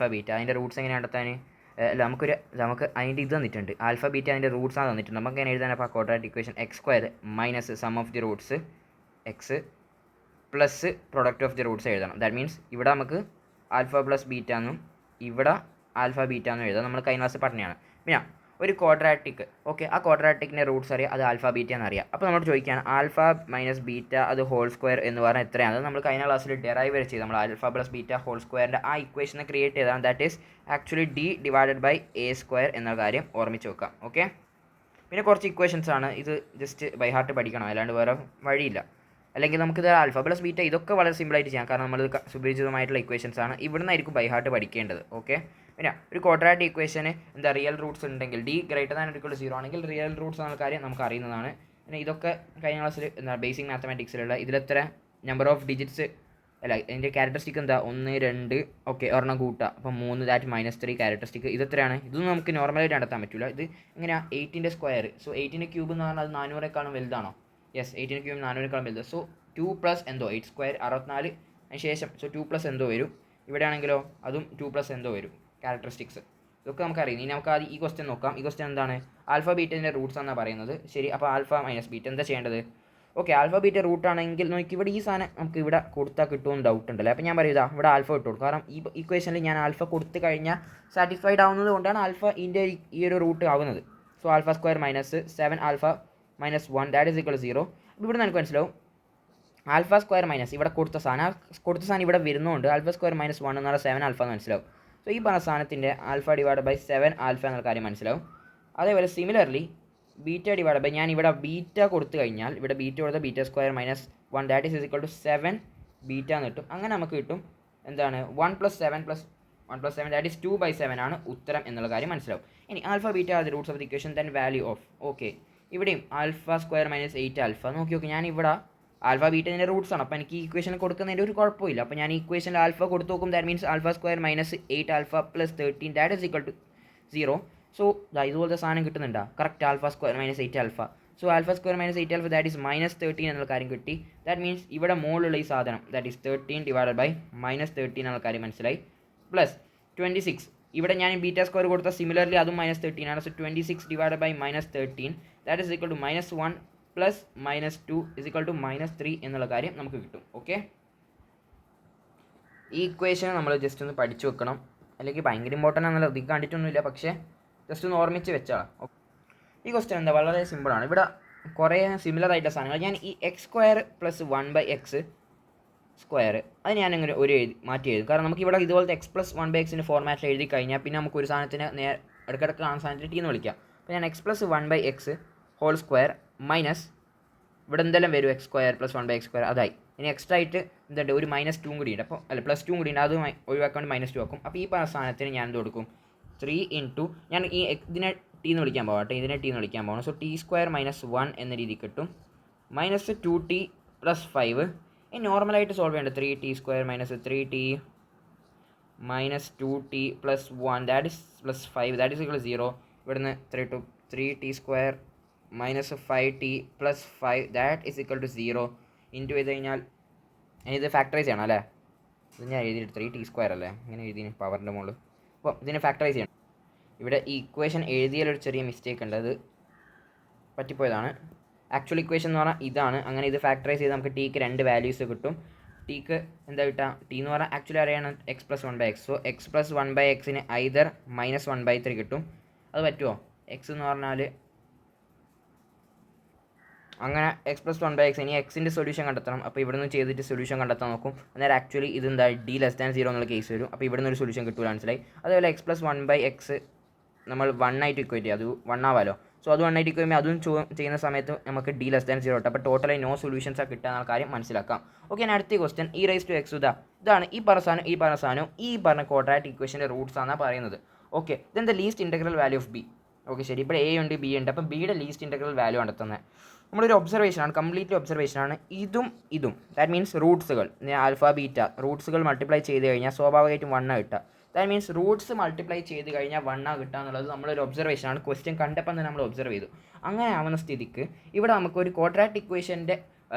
Beta അതിൻ്റെ Roots എങ്ങനെ കണ്ടെത്താൻ നമുക്ക് അതിൻ്റെ ഇത് തന്നിട്ടുണ്ട് ആൽഫ ബീറ്റ അതിൻ്റെ റൂട്ട്സാണ് തന്നിട്ടുണ്ട്. നമുക്ക് എങ്ങനെ എഴുതാൻ അപ്പോൾ quadratic equation X square minus some of the Roots X plus product of the Roots എഴുതണം. ദാറ്റ് മീൻസ് ഇവിടെ നമുക്ക് ആൽഫ പ്ലസ് ബീറ്റ എന്നും ഇവിടെ ആൽഫ ബീറ്റ എന്നും എഴുതാം. നമ്മൾ കഴിഞ്ഞ ക്ലാസ് പറഞ്ഞതാണ്. പിന്നെ ഒരു ക്വാഡ്രാറ്റിക്, ഓക്കെ, ആ ക്വാഡ്രാറ്റിക്കിൻ്റെ റൂട്ട്സ് അറിയാം, അത് ആൽഫ ബീറ്റ എന്നറിയാം. അപ്പോൾ നമ്മൾ ചോദിക്കുകയാണ് ആൽഫ മൈനസ് ബീറ്റ അത് ഹോൾ സ്ക്വയർ എന്ന് പറഞ്ഞാൽ എത്രയാണ്? അത് നമ്മൾ കഴിഞ്ഞ ക്ലാസ്സിൽ ഡെറൈവ് വരെ ചെയ്ത് നമ്മൾ ആൽഫ പ്ലസ് ബീറ്റ ഹോൾ സ്ക്വയറിൻ്റെ ആ ഇക്വേഷനെ ക്രിയേറ്റ് ചെയ്താണ്. That is actually D divided by A square എന്ന കാര്യം ഓർമ്മിച്ച് വെക്കാം. ഓക്കെ, പിന്നെ കുറച്ച് ഇക്വേഷൻസ് ആണ്, ഇത് ജസ്റ്റ് ബൈ ഹാർട്ട് പഠിക്കണം, അല്ലാണ്ട് വേറെ വഴിയില്ല. അല്ലെങ്കിൽ നമുക്കിത് ആൽഫ പ്ലസ് ബീറ്റ ഇതൊക്കെ വളരെ സിമ്പിളായിട്ട് ചെയ്യാം, കാരണം നമ്മൾ സുപരിചിതമായിട്ടുള്ള ഇക്വേഷൻസ് ആണ്. ഇവിടുന്ന് ആയിരിക്കും ബൈ ഹാർട്ട് പഠിക്കേണ്ടത്. ഓക്കെ, പിന്നെ ഒരു ക്വാഡ്രാറ്റിക് ഇക്വേഷന് എന്താ റിയൽ റൂട്ട്സ് ഉണ്ടെങ്കിൽ D greater than or equal to 0 ആണെങ്കിൽ റിയൽ റൂട്ട്സ് എന്ന കാര്യം നമുക്ക് അറിയുന്നതാണ്. പിന്നെ ഇതൊക്കെ കഴിഞ്ഞ ക്ലാസ്സിൽ എന്താ ബേസിക് മാത്തമാറ്റിക്സിലുള്ള ഇതിലെത്ര നമ്പർ ഓഫ് ഡിജിറ്റ്സ് അല്ല ഇതിൻ്റെ ക്യാരക്ടറിസ്റ്റിക് എന്താ 1 2, ഓക്കെ, ഒരെണ്ണം കൂട്ടുക, അപ്പം 3 ദാറ്റ് -3 ക്യാരക്ടറിസ്റ്റിക്. ഇതെത്രയാണ്? ഇതൊന്നും നമുക്ക് നോർമലായിട്ട് കണ്ടെത്താൻ പറ്റില്ല. ഇത് എങ്ങനെയാണ് 8ൻ്റെ സ്ക്വയർ, സോ 8ൻ്റെ ക്യൂബ് എന്ന് പറഞ്ഞാൽ അത് 400ക്കാളും വലുതാണോ? യെസ്, 8ൻ്റെ ക്യൂബ് 400ക്കാളും വലുത്. സോ 2 പ്ലസ് എന്തോ 8 സ്ക്വയർ 64 അതിന് ശേഷം സോ 2 പ്ലസ് എന്തോ വരും. ഇവിടെ ആണെങ്കിലോ അതും 2 പ്ലസ് എന്തോ വരും ക്യാരക്ടറിസ്റ്റിക്സ്. ഇതൊക്കെ നമുക്കറിയാം. ഇനി നമുക്ക് ആദ്യം ഈ ക്വസ്റ്റ്യൻ നോക്കാം. ഈ ക്വസ്റ്റ്യൻ എന്താണ്? ആൽഫ ബീറ്റൻ്റെ റൂട്ട്സ് എന്നാണ് പറയുന്നത്. ശരി, അപ്പോൾ ആൽഫ മൈനസ് ബീറ്റ എന്താ ചെയ്യേണ്ടത്? ഓക്കെ, ആൽഫ ബീറ്റ റൂട്ട് ആണെങ്കിൽ നോക്കി ഇവിടെ ഈ സാധനം നമുക്ക് ഇവിടെ കൊടുത്താൽ കിട്ടുമെന്ന് ഡൗട്ട് ഉണ്ടല്ലോ. അപ്പോൾ ഞാൻ പറയുക ഇവിടെ ആൽഫ ഇട്ടു കൊടുക്കും, കാരണം ഈ ഇക്വേഷനിൽ ഞാൻ ആൽഫ കൊടുത്തു കഴിഞ്ഞാൽ സാറ്റിസ്ഫൈഡ് ആവുന്നത് കൊണ്ടാണ് ആൽഫ ഇതിൻ്റെ ഈ ഒരു റൂട്ട് ആവുന്നത്. So alpha square minus 7 alpha minus 1 that is equal 0. അപ്പോൾ ഇവിടെ നമുക്ക് മനസ്സിലാവും ആൽഫ സ്ക്വയർ മൈനസ് ഇവിടെ കൊടുത്ത സാധനം ഇവിടെ വരുന്നതുകൊണ്ട് ആൽഫ സ്ക്വയർ മൈനസ് 1 എന്ന് പറഞ്ഞാൽ 7 ആൽഫ എന്ന് മനസ്സിലാവും. സോ ഈ പറഞ്ഞ സാധനത്തിൻ്റെ ആൽഫ ഡിവൈഡ് ബൈ 7 ആൽഫ എന്നുള്ള കാര്യം മനസ്സിലാവും. അതേപോലെ സിമിലർലി ബീറ്റ ഡിവൈഡ് ബൈ ഞാൻ ഇവിടെ ബീറ്റ കൊടുത്തു കഴിഞ്ഞാൽ ഇവിടെ ബീറ്റ കൊടുത്ത beta square minus 1 that is equal to 7 beta എന്ന് കിട്ടും. അങ്ങനെ നമുക്ക് കിട്ടും എന്താണ് 1 + 7 + 1 + 7 ദാറ്റ് ഈസ് 2/7 ആണ് ഉത്തരം എന്നുള്ള കാര്യം മനസ്സിലാവും. ഇനി alpha beta are the roots of the equation then value of, okay, ഇവിടെയും ആൽഫ സ്ക്വയർ മൈനസ് 8 ആൽഫ നോക്കി ഞാൻ ഇവിടെ ആൽഫ ബീറ്റതിൻ്റെ റൂട്ട്സ് ആണ്. അപ്പോൾ എനിക്ക് ഈ ഇക്വേഷൻ കൊടുക്കുന്നതിൻ്റെ ഒരു കുഴപ്പമില്ല. അപ്പോൾ ഞാൻ ഈ ഇക്വേഷനിൽ ആൽഫ കൊടുത്ത് നോക്കും. That means alpha square minus 8 alpha plus 13 that is equal to 0. So ഇതുപോലത്തെ സാധനം കിട്ടുന്നുണ്ടോ? Correct alpha square minus 8 alpha. So alpha square minus 8 alpha that is -13 എന്നുള്ള കാര്യം കിട്ടി. ദാറ്റ് മീൻസ് ഇവിടെ മുകളിലുള്ള ഈ സാധനം ദാറ്റ് ഈസ് 13 ഡിവൈഡഡ് ബൈ -13 എന്നുള്ള കാര്യം മനസ്സിലായി. പ്ലസ് 26 ഇവിടെ ഞാൻ ബീറ്റ സ്ക്വയർ കൊടുത്ത സിമിലർലി അതും -13 ആണ്. So 26 divided by -13 that is equal to -1 plus -2 is equal to -3 എന്നുള്ള കാര്യം നമുക്ക് കിട്ടും. ഓക്കെ, ഈ ഇക്വേഷൻ നമ്മൾ ജസ്റ്റ് ഒന്ന് പഠിച്ചു വെക്കണം, അല്ലെങ്കിൽ ഭയങ്കര ഇമ്പോർട്ടൻ്റ് ആണല്ലോ, അധികം കണ്ടിട്ടൊന്നുമില്ല, പക്ഷേ ജസ്റ്റ് ഒന്ന് ഓർമ്മിച്ച് വെച്ചാൽ. ഈ ക്വസ്റ്റ്യൻ എന്താ വളരെ സിമ്പിളാണ്. ഇവിടെ കുറേ സിമിലർ ആയിട്ടുള്ള സാധനങ്ങൾ ഞാൻ ഈ x square plus 1/x square അത് ഞാൻ അങ്ങനെ മാറ്റി എഴുതും. കാരണം നമുക്ക് ഇവിടെ ഇതുപോലത്തെ x + 1/xൻ്റെ ഫോർമാറ്റിൽ എഴുതി കഴിഞ്ഞാൽ പിന്നെ നമുക്ക് ഒരു സാധനത്തിന് ഇടയ്ക്കിടയ്ക്ക് ആ സാധനത്തിന് t എന്ന് വിളിക്കാം. അപ്പോൾ ഞാൻ x + 1/x whole square minus ഇവിടെ എന്തെല്ലാം വരും x സ്ക്വയർ പ്ലസ് 1/x², അതായി. ഇനി എക്സ്ട്രാ ആയിട്ട് എന്തുണ്ട് ഒരു -2 കൂടി ഉണ്ട്, അപ്പോൾ അല്ല +2 കൂടി ഉണ്ട്, അത് ഒഴിവാക്കാൻ -2 ആക്കും. അപ്പോൾ ഈ പറഞ്ഞ സാധനത്തിന് ഞാൻ എന്ത് കൊടുക്കും 3 ഇൻറ്റു ഞാൻ ഈ ഇതിനെ t എന്ന് വിളിക്കാൻ പോകാം, ഇതിനെ t എന്ന് വിളിക്കാൻ പോകണം. സോ t² - 1 എന്ന രീതി കിട്ടും. -2t + 5 ഈ നോർമലായിട്ട് സോൾവ് ചെയ്യേണ്ടത് 3t² - 3t -2t + 1 that is +5 that is equal 0. ഇവിടുന്ന് 3t² -5t + 5 that is equal to 0 into ചെയ്ത് കഴിഞ്ഞാൽ ഇത് ഫാക്ടറൈസ് ചെയ്യണം അല്ലേ. ഇത് ഞാൻ എഴുതിയിട്ട് 3t² അല്ലേ ഇങ്ങനെ എഴുതി പവറിൻ്റെ മുകളിൽ. അപ്പോൾ ഇതിനെ ഫാക്ടറൈസ് ചെയ്യണം. ഇവിടെ ഈ ഇക്വേഷൻ എഴുതിയാലൊരു ചെറിയ മിസ്റ്റേക്ക് ഉണ്ട്, അത് പറ്റിപ്പോയതാണ്. ആക്ച്വൽ ഇക്വേഷൻ എന്ന് പറഞ്ഞാൽ ഇതാണ്. അങ്ങനെ ഇത് ഫാക്ടറൈസ് ചെയ്ത് നമുക്ക് ടിക്ക് 2 വാല്യൂസ് കിട്ടും. ടിക്ക് എന്താ കിട്ടുക? ടി എന്ന് പറഞ്ഞാൽ ആക്ച്വലി അറിയണം x + 1/x. സോ x + 1/xന് ഐദർ -1/3 കിട്ടും. അത് പറ്റുമോ? എക്സ് എന്ന് പറഞ്ഞാൽ അങ്ങനെ x + 1/x ഇനി എക്സിൻ്റെ സൊല്യൂഷൻ കണ്ടെത്തണം. അപ്പോൾ ഇവിടെ നിന്ന് ചെയ്തിട്ട് സൊല്യൂഷൻ കണ്ടെത്താൻ നോക്കും. അന്നേരം ആക്ച്വലി ഇതെന്താ d <0 എന്നുള്ള കേസ് വരും. അപ്പോൾ ഇവിടെ നിന്ന് ഒരു സൊല്യൂഷൻ കിട്ടുക മനസ്സിലായി. അതേപോലെ x + 1/x നമ്മൾ 1 ആയിട്ട് ഇക്വേറ്റ് ചെയ്യും, അത് 1 ആവാലോ. സോ അത് 1 ആയിട്ട് ഇക്വേറ്റ് ചെയ്യുമ്പോൾ അതും ചെയ്യുന്ന സമയത്ത് നമുക്ക് d <0 കിട്ടും. അപ്പോൾ ടോട്ടലായി നോ സൊല്യൂഷൻസ് കിട്ടുക എന്നുള്ള കാര്യം മനസ്സിലാക്കാം. ഓക്കെ, ഞാൻ അടുത്ത ക്വസ്റ്റ്യൻ e⁻x ഇതാണ് ഈ പറഞ്ഞ സാധനം ഈ പറഞ്ഞ ക്വാഡ്രാറ്റിക് ഇക്വേഷൻ്റെ റൂട്ട്സ് ആണ് പറയുന്നത്. Okay, then the least integral value of b. Okay ശരി, ഇവിടെ a ഉണ്ട് b ഉണ്ട്. അപ്പോൾ ബിയുടെ ലീസ്റ്റ് ഇൻ്റഗ്രൽ വാല്യൂ കണ്ടെത്തുന്നത് നമ്മളൊരു ഒബ്സർവേഷനാണ്, കംപ്ലീറ്റ്ലി ഒബ്സർവേഷനാണ്. ഇതും ദാറ്റ് മീൻസ് റൂട്ട്സുകൾ ആൽഫ ബീറ്റ റൂട്ട്സുകൾ മൾട്ടിപ്ലൈ ചെയ്ത് കഴിഞ്ഞാൽ സ്വാഭാവികമായിട്ടും 1 കിട്ടുക. ദാറ്റ് മീൻസ് റൂട്ട്സ് മൾട്ടിപ്ലൈ ചെയ്ത് കഴിഞ്ഞാൽ 1 കിട്ടുക എന്നുള്ളത് നമ്മളൊരു ഒബ്സർവേഷനാണ്. ക്വസ്റ്റ്യൻ കണ്ടപ്പോൾ തന്നെ നമ്മൾ ഒബ്സർവ് ചെയ്തു. അങ്ങനെ ആവുന്ന സ്ഥിതിക്ക് ഇവിടെ നമുക്കൊരു ക്വാഡ്രാറ്റിക് ഇക്വേഷൻ്റെ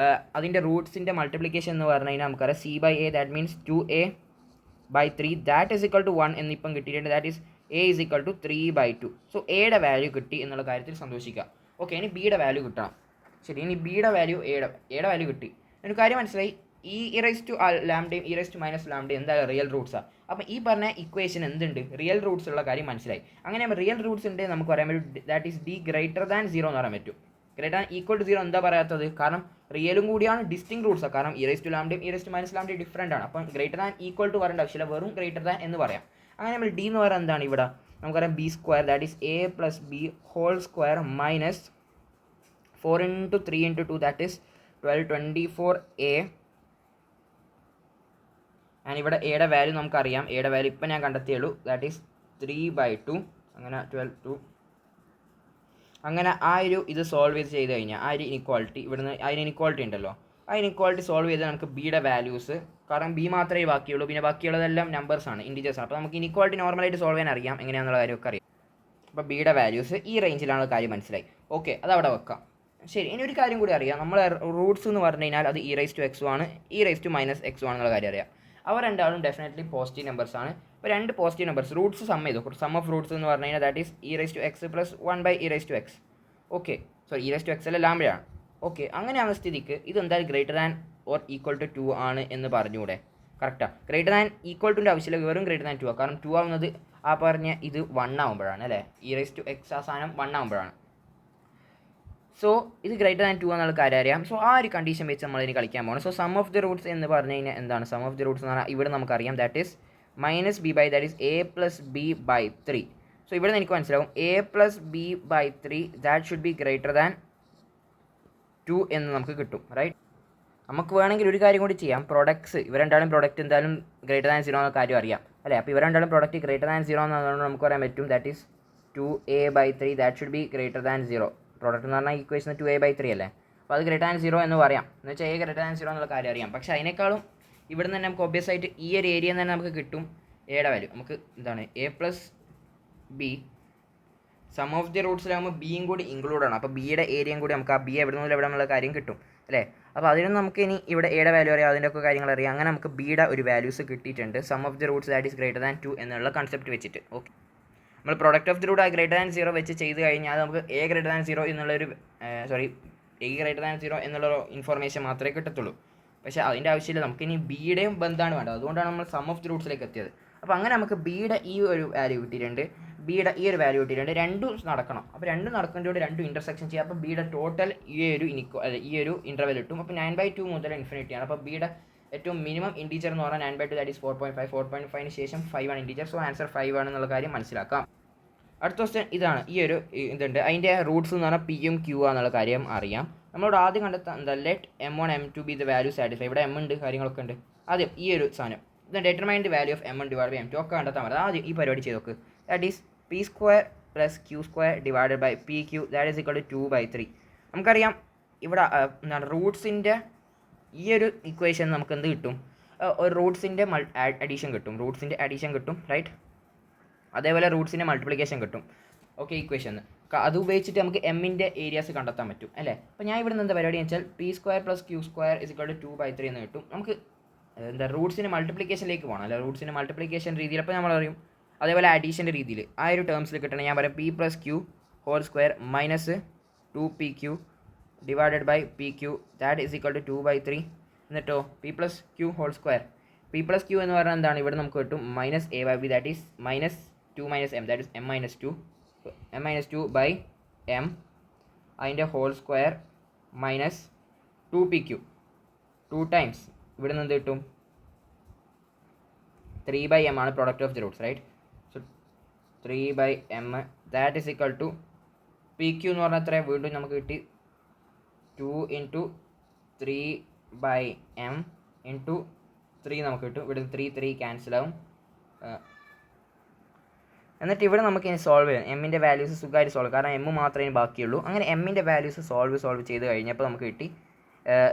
അതിൻ്റെ റൂട്ട്സിൻ്റെ മൾട്ടിപ്ലിക്കേഷൻ എന്ന് പറഞ്ഞു കഴിഞ്ഞാൽ നമുക്കറിയാം c/a that means 2a by 3 that is equal to 1 എന്നിപ്പം കിട്ടിയിട്ടുണ്ട്. That is A is equal to 3/2. So എയുടെ വാല്യൂ കിട്ടി എന്നുള്ള കാര്യത്തിൽ സന്തോഷിക്കുക. ഓക്കെ, ഇനി ബിയുടെ വാല്യൂ കിട്ടണം. ശരി, ഇനി ബിയുടെ വാല്യൂ എയുടെ വാല്യൂ കിട്ടി. ഒരു കാര്യം മനസ്സിലായി, ഈ ഇറൈസ് ടു ലാംഡയും ഇറൈസ് ടു മൈനസ് ലാംഡയും എന്തായാലും റിയൽ റൂട്ട്സാണ്. അപ്പം ഈ പറഞ്ഞ ഇക്വേഷൻ എന്തുണ്ട്, റിയൽ റൂട്ട്സ് ഉള്ള കാര്യം മനസ്സിലായി. അങ്ങനെ റിയൽ റൂട്ട്സ് ഉണ്ട് നമുക്ക് പറയാൻ പറ്റും. That is D greater than 0 എന്ന് പറയാൻ പറ്റും. ഗ്രേറ്റർ ദാൻ ഈക്വൽ ടു 0 എന്താ പറയാത്തത്, കാരണം റിയലും കൂടിയാണ് ഡിസ്റ്റിങ് റൂട്ട്സാണ്. കാരണം ഇറൈസ് ടു ലാംഡയും ഇറൈസ് ടു മൈനസ് ലാംഡയും ഡിഫറൻ്റ് ആണ്. അപ്പം ഗ്രേറ്റർ ദാൻ ഈക്വൽ ടു പറയേണ്ട ആവശ്യമില്ല, വെറും ഗ്രേറ്റർ ദാൻ എന്ന് പറയാം. അങ്ങനെ നമ്മൾ ഡി എന്ന് പറയുന്നത് എന്താണ്, ഇവിടെ നമുക്കറിയാം B square that is A plus B whole square minus 4 into 3 into 2 that is 1224a. And ഇവിടെ എയുടെ വാല്യൂ നമുക്കറിയാം, എയുടെ വാല്യൂ ഇപ്പം ഞാൻ കണ്ടെത്തിയുള്ളൂ. That is 3/2. അങ്ങനെ 12 അങ്ങനെ ആ ഒരു ഇത് സോൾവ് ചെയ്ത് കഴിഞ്ഞാൽ ആ ഒരു ഇനിക്വാളിറ്റി ഇവിടുന്ന് അതിന് ഇനിക്വാളിറ്റി ഉണ്ടല്ലോ, ആ ഇനിക്വാളിറ്റി സോൾവ് ചെയ്താൽ നമുക്ക് ബിയുടെ വാല്യൂസ്, കാരണം ബി മാത്രമേ ബാക്കിയുള്ളൂ, പിന്നെ ബാക്കിയുള്ളതെല്ലാം നമ്പേഴ്സാണ്, ഇൻഡിജേഴ്സാണ്. അപ്പോൾ നമുക്ക് ഇനിക്വാളിറ്റി നോർമലായിട്ട് സോൾവ് ചെയ്യാൻ അറിയാം, എങ്ങനെയാണെന്നുള്ള കാര്യമൊക്കെ അറിയാം. അപ്പോൾ ബിയുടെ വാല്യൂസ് ഈ റേഞ്ചിലാണ് കാര്യം മനസ്സിലായി. ഓക്കെ, അത് അവിടെ വെക്കാം. ശരി, ഇനി ഒരു കാര്യം കൂടി അറിയാം. നമ്മൾ റൂട്ട്സ് എന്ന് പറഞ്ഞു കഴിഞ്ഞാൽ അത് ഇ റൈസ് ടു എക്സും ആണ്, ഇ റൈസ് ടു മൈനസ് എക്സും ആണെന്നുള്ള കാര്യം അറിയാം. അവർ രണ്ടാളും ഡെഫിനറ്റ്ലി പോസിറ്റീവ് നമ്പേഴ്സ് ആണ്. ഇപ്പോൾ രണ്ട് പോസിറ്റീവ് നമ്പേഴ്സ് റൂട്ട്സ് സം ചെയ്തു. സം ഓഫ് റൂട്ട്സ് എന്ന് പറഞ്ഞു കഴിഞ്ഞാൽ that is e raise to x plus 1/e raise to x. Okay, sorry, e raise to x അല്ല ലാംഡയാണ്. ഓക്കെ, അങ്ങനെയാണ് സ്ഥിതിക്ക് ഇത് എന്തായാലും greater than or equal to 2 ആണ് എന്ന് പറഞ്ഞുകൂടെ? കറക്റ്റാണ്. ഗ്രേറ്റർ ദാൻ ഈക്വൽ ടുൻ്റെ ആവശ്യമില്ല, വെറും ഗ്രേറ്റർ ദാൻ 2 ആണ്. കാരണം 2 ആവുന്നത് ആ പറഞ്ഞ ഇത് 1 ആവുമ്പോഴാണ് അല്ലേ, ഇ റൈസ് ടു എക്സ് ആ സാധനം 1 ആവുമ്പോഴാണ്. സോ ഇത് ഗ്രേറ്റർ ദാൻ 2 എന്നുള്ള കാര്യം അറിയാം. സോ ആ ഒരു കണ്ടീഷൻ വെച്ച് നമ്മൾ ഇനി കളിക്കാൻ പോകണം. So sum of the roots എന്ന് പറഞ്ഞു കഴിഞ്ഞാൽ എന്താണ് സം ഓഫ് ദി റൂട്ട്സ് എന്ന് പറഞ്ഞാൽ ഇവിടെ നമുക്കറിയാം that is -b/, that is a + b/3. So ഇവിടെ നിന്ന് എനിക്ക് മനസ്സിലാവും a + b/3 that should be greater than 2 എന്ന് നമുക്ക് കിട്ടും, റൈറ്റ്? നമുക്ക് വേണമെങ്കിൽ ഒരു കാര്യം കൂടി ചെയ്യാം. പ്രൊഡക്ട്സ് ഇവർ രണ്ടാളും പ്രൊഡക്റ്റ് എന്തായാലും ഗ്രേറ്റർ ദാൻ 0 എന്ന കാര്യം അറിയാം അല്ലേ? അപ്പോൾ ഇവർ രണ്ടാളും പ്രൊഡക്റ്റ് ഗ്രേറ്റർ ദാൻ 0 എന്നാണ് നമുക്ക് പറയാൻ പറ്റും. That is 2a/3 that should be greater than 0. Product എന്ന് പറഞ്ഞാൽ ഇക്വേഷൻ 2a/3 അല്ലേ? അപ്പോൾ അത് ഗ്രേറ്റർ ദാൻ 0 എന്ന് പറയാം. എന്ന് വെച്ചാൽ a ഗ്രേറ്റർ ദാൻ 0 എന്നുള്ള കാര്യം അറിയാം. പക്ഷേ അതിനേക്കാളും ഇവിടെ നിന്ന് തന്നെ നമുക്ക് ഒബ്വിയസ് ആയിട്ട് ഈ ഒരു ഏരിയ തന്നെ നമുക്ക് കിട്ടും എയുടെ വാല്യൂ. നമുക്ക് എന്താണ് a + b sum of the റൂട്ട്സിലാകുമ്പോൾ ബിയും കൂടി ഇൻക്ലൂഡ് ആണ്. അപ്പോൾ ബിയുടെ ഏരിയയും കൂടി നമുക്ക് ആ ബി എവിടെ നിന്നും എവിടെ നിന്നുള്ള കാര്യം കിട്ടും അല്ലേ? അപ്പോൾ അതിനും നമുക്ക് ഇനി ഇവിടെ എയുടെ വാല്യൂ അറിയാം, അതിൻ്റെ ഒക്കെ കാര്യങ്ങൾ അറിയാം. അങ്ങനെ നമുക്ക് ബിയുടെ ഒരു വാല്യൂസ് കിട്ടിയിട്ടുണ്ട്. Sum of the roots that is greater than 2 എന്നുള്ള കൺസെപ്റ്റ് വെച്ചിട്ട്. ഓക്കെ, നമ്മൾ product of the root greater than 0 വെച്ച് ചെയ്ത് കഴിഞ്ഞാൽ നമുക്ക് എ ഗ്രേറ്റർ ദാൻ 0 എന്നുള്ളൊരു എ ഗ്രേറ്റർ ദാൻ 0 എന്നുള്ള ഇൻഫർമേഷൻ മാത്രമേ കിട്ടത്തുള്ളൂ. പക്ഷേ അതിൻ്റെ ആവശ്യമില്ല, നമുക്കിനി ബിയുടെയും ബന്ധമാണ് വേണ്ടത്. അതുകൊണ്ടാണ് നമ്മൾ സം ഓഫ് ദി റൂട്ട്സിലേക്ക് എത്തിയത്. അപ്പോൾ അങ്ങനെ നമുക്ക് ബിയുടെ ഈ ഒരു വാല്യൂ കിട്ടിയിട്ടുണ്ട്, ബിയുടെ ഈ ഒരു വാല്യൂ കിട്ടിയിട്ടുണ്ട്. രണ്ടും നടക്കണം. അപ്പോൾ രണ്ടും നടക്കുന്നതോടെ രണ്ടും ഇൻ്റർസെക്ഷൻ ചെയ്യുക. അപ്പോൾ ബിയുടെ ടോട്ടൽ ഈ ഒരു ഇൻ്റർവെൽ കിട്ടും. അപ്പോൾ 9/2 മുതൽ ഇൻഫിനിറ്റിയാണ്. അപ്പോൾ ബിയുടെ ഏറ്റവും മിനിമം ഇൻറ്റീജർ എന്ന് പറഞ്ഞാൽ 9/2 ദാറ്റ് ഈസ് 4.5. 4.5ന് ശേഷം 5 ആണ് ഇൻറ്റീജർ. സോ ആൻസർ 5 ആണെന്നുള്ള കാര്യം മനസ്സിലാക്കാം. അടുത്ത ക്വസ്റ്റ്യൻ ഇതാണ്. ഈ ഒരു ഇതുണ്ട്, അതിൻ്റെ റൂട്ട്സ് എന്ന് പറഞ്ഞാൽ p ഉം q എന്നുള്ള കാര്യം അറിയാം. നമ്മളോട് ആദ്യം കണ്ടെത്താൻ എന്താ, let m1 m2 B the value satisfy. ഇവിടെ m ഉണ്ട്, കാര്യങ്ങളൊക്കെ ഉണ്ട്. ആദ്യം ഈ ഒരു സാധനം ഇത് determine the value of m1 / m2 ഒക്കെ കണ്ടെത്താൻ പറ്റും. ആദ്യം ഈ പരിപാടി ചെയ്ത് നോക്ക്. That is p² + q² divided by pq that is equal to 2/3. നമുക്കറിയാം ഇവിടെ എന്താണ് റൂട്ട്സിൻ്റെ ഈ ഒരു ഇക്വേഷൻ നമുക്ക് എന്ത് കിട്ടും, ഒരു റൂട്ട്സിൻ്റെ അഡീഷൻ കിട്ടും, റൈറ്റ്? അതേപോലെ റൂട്ട്സിൻ്റെ മൾട്ടിപ്ലിക്കേഷൻ കിട്ടും. ഓക്കെ, ഇക്വേഷൻ അത് ഉപയോഗിച്ചിട്ട് നമുക്ക് എമ്മിൻ്റെ ഏരിയാസ് കണ്ടെത്താൻ പറ്റും അല്ലേ? അപ്പോൾ ഞാൻ ഇവിടെ നിന്ന് എന്താ പരിപാടി എന്ന് വെച്ചാൽ p² + q² = 2/3 എന്ന് കിട്ടും. നമുക്ക് എന്താ റൂട്ട്സിൻ്റെ മൾട്ടിപ്ലിക്കേഷനിലേക്ക് പോകണം അല്ലേ? റൂട്ട്സിൻ്റെ മൾട്ടിപ്ലിക്കേഷൻ രീതിയിൽ അപ്പോൾ നമ്മൾ അറിയും. അതേപോലെ അഡീഷൻ്റെ രീതിയിൽ ആ ഒരു ടേംസിൽ കിട്ടണം. ഞാൻ പറയാം p + q² - 2pq divided by pq that is equal to 2/3. എന്നിട്ടോ p + q². p + q എന്ന് പറഞ്ഞാൽ എന്താണ്, ഇവിടെ നമുക്ക് കിട്ടും -a/b that is -2 - m that is m-2/m അതിൻ്റെ whole square minus 2pq 2 times ഇവിടെ നിന്ന് എന്ത് കിട്ടും, 3/m ആണ് product of the roots, right? So 3/m that is equal to pq എന്ന് പറഞ്ഞാൽ എത്ര, വീണ്ടും നമുക്ക് കിട്ടി 2 × 3/m × 3 നമുക്ക് കിട്ടും. ഇവിടെ 3 ക്യാൻസൽ ആവും. എന്നിട്ട് ഇവിടെ നമുക്ക് ഇനി സോൾവ് ചെയ്യാം. എമ്മിൻ്റെ വാല്യൂസ് സുഖമായിട്ട് സോൾവ്, കാരണം എം മാത്രമേ ബാക്കിയുള്ളൂ. അങ്ങനെ എമ്മിൻ്റെ വാല്യൂസ് സോൾവ് ചെയ്ത് കഴിഞ്ഞപ്പോൾ നമുക്ക് കിട്ടി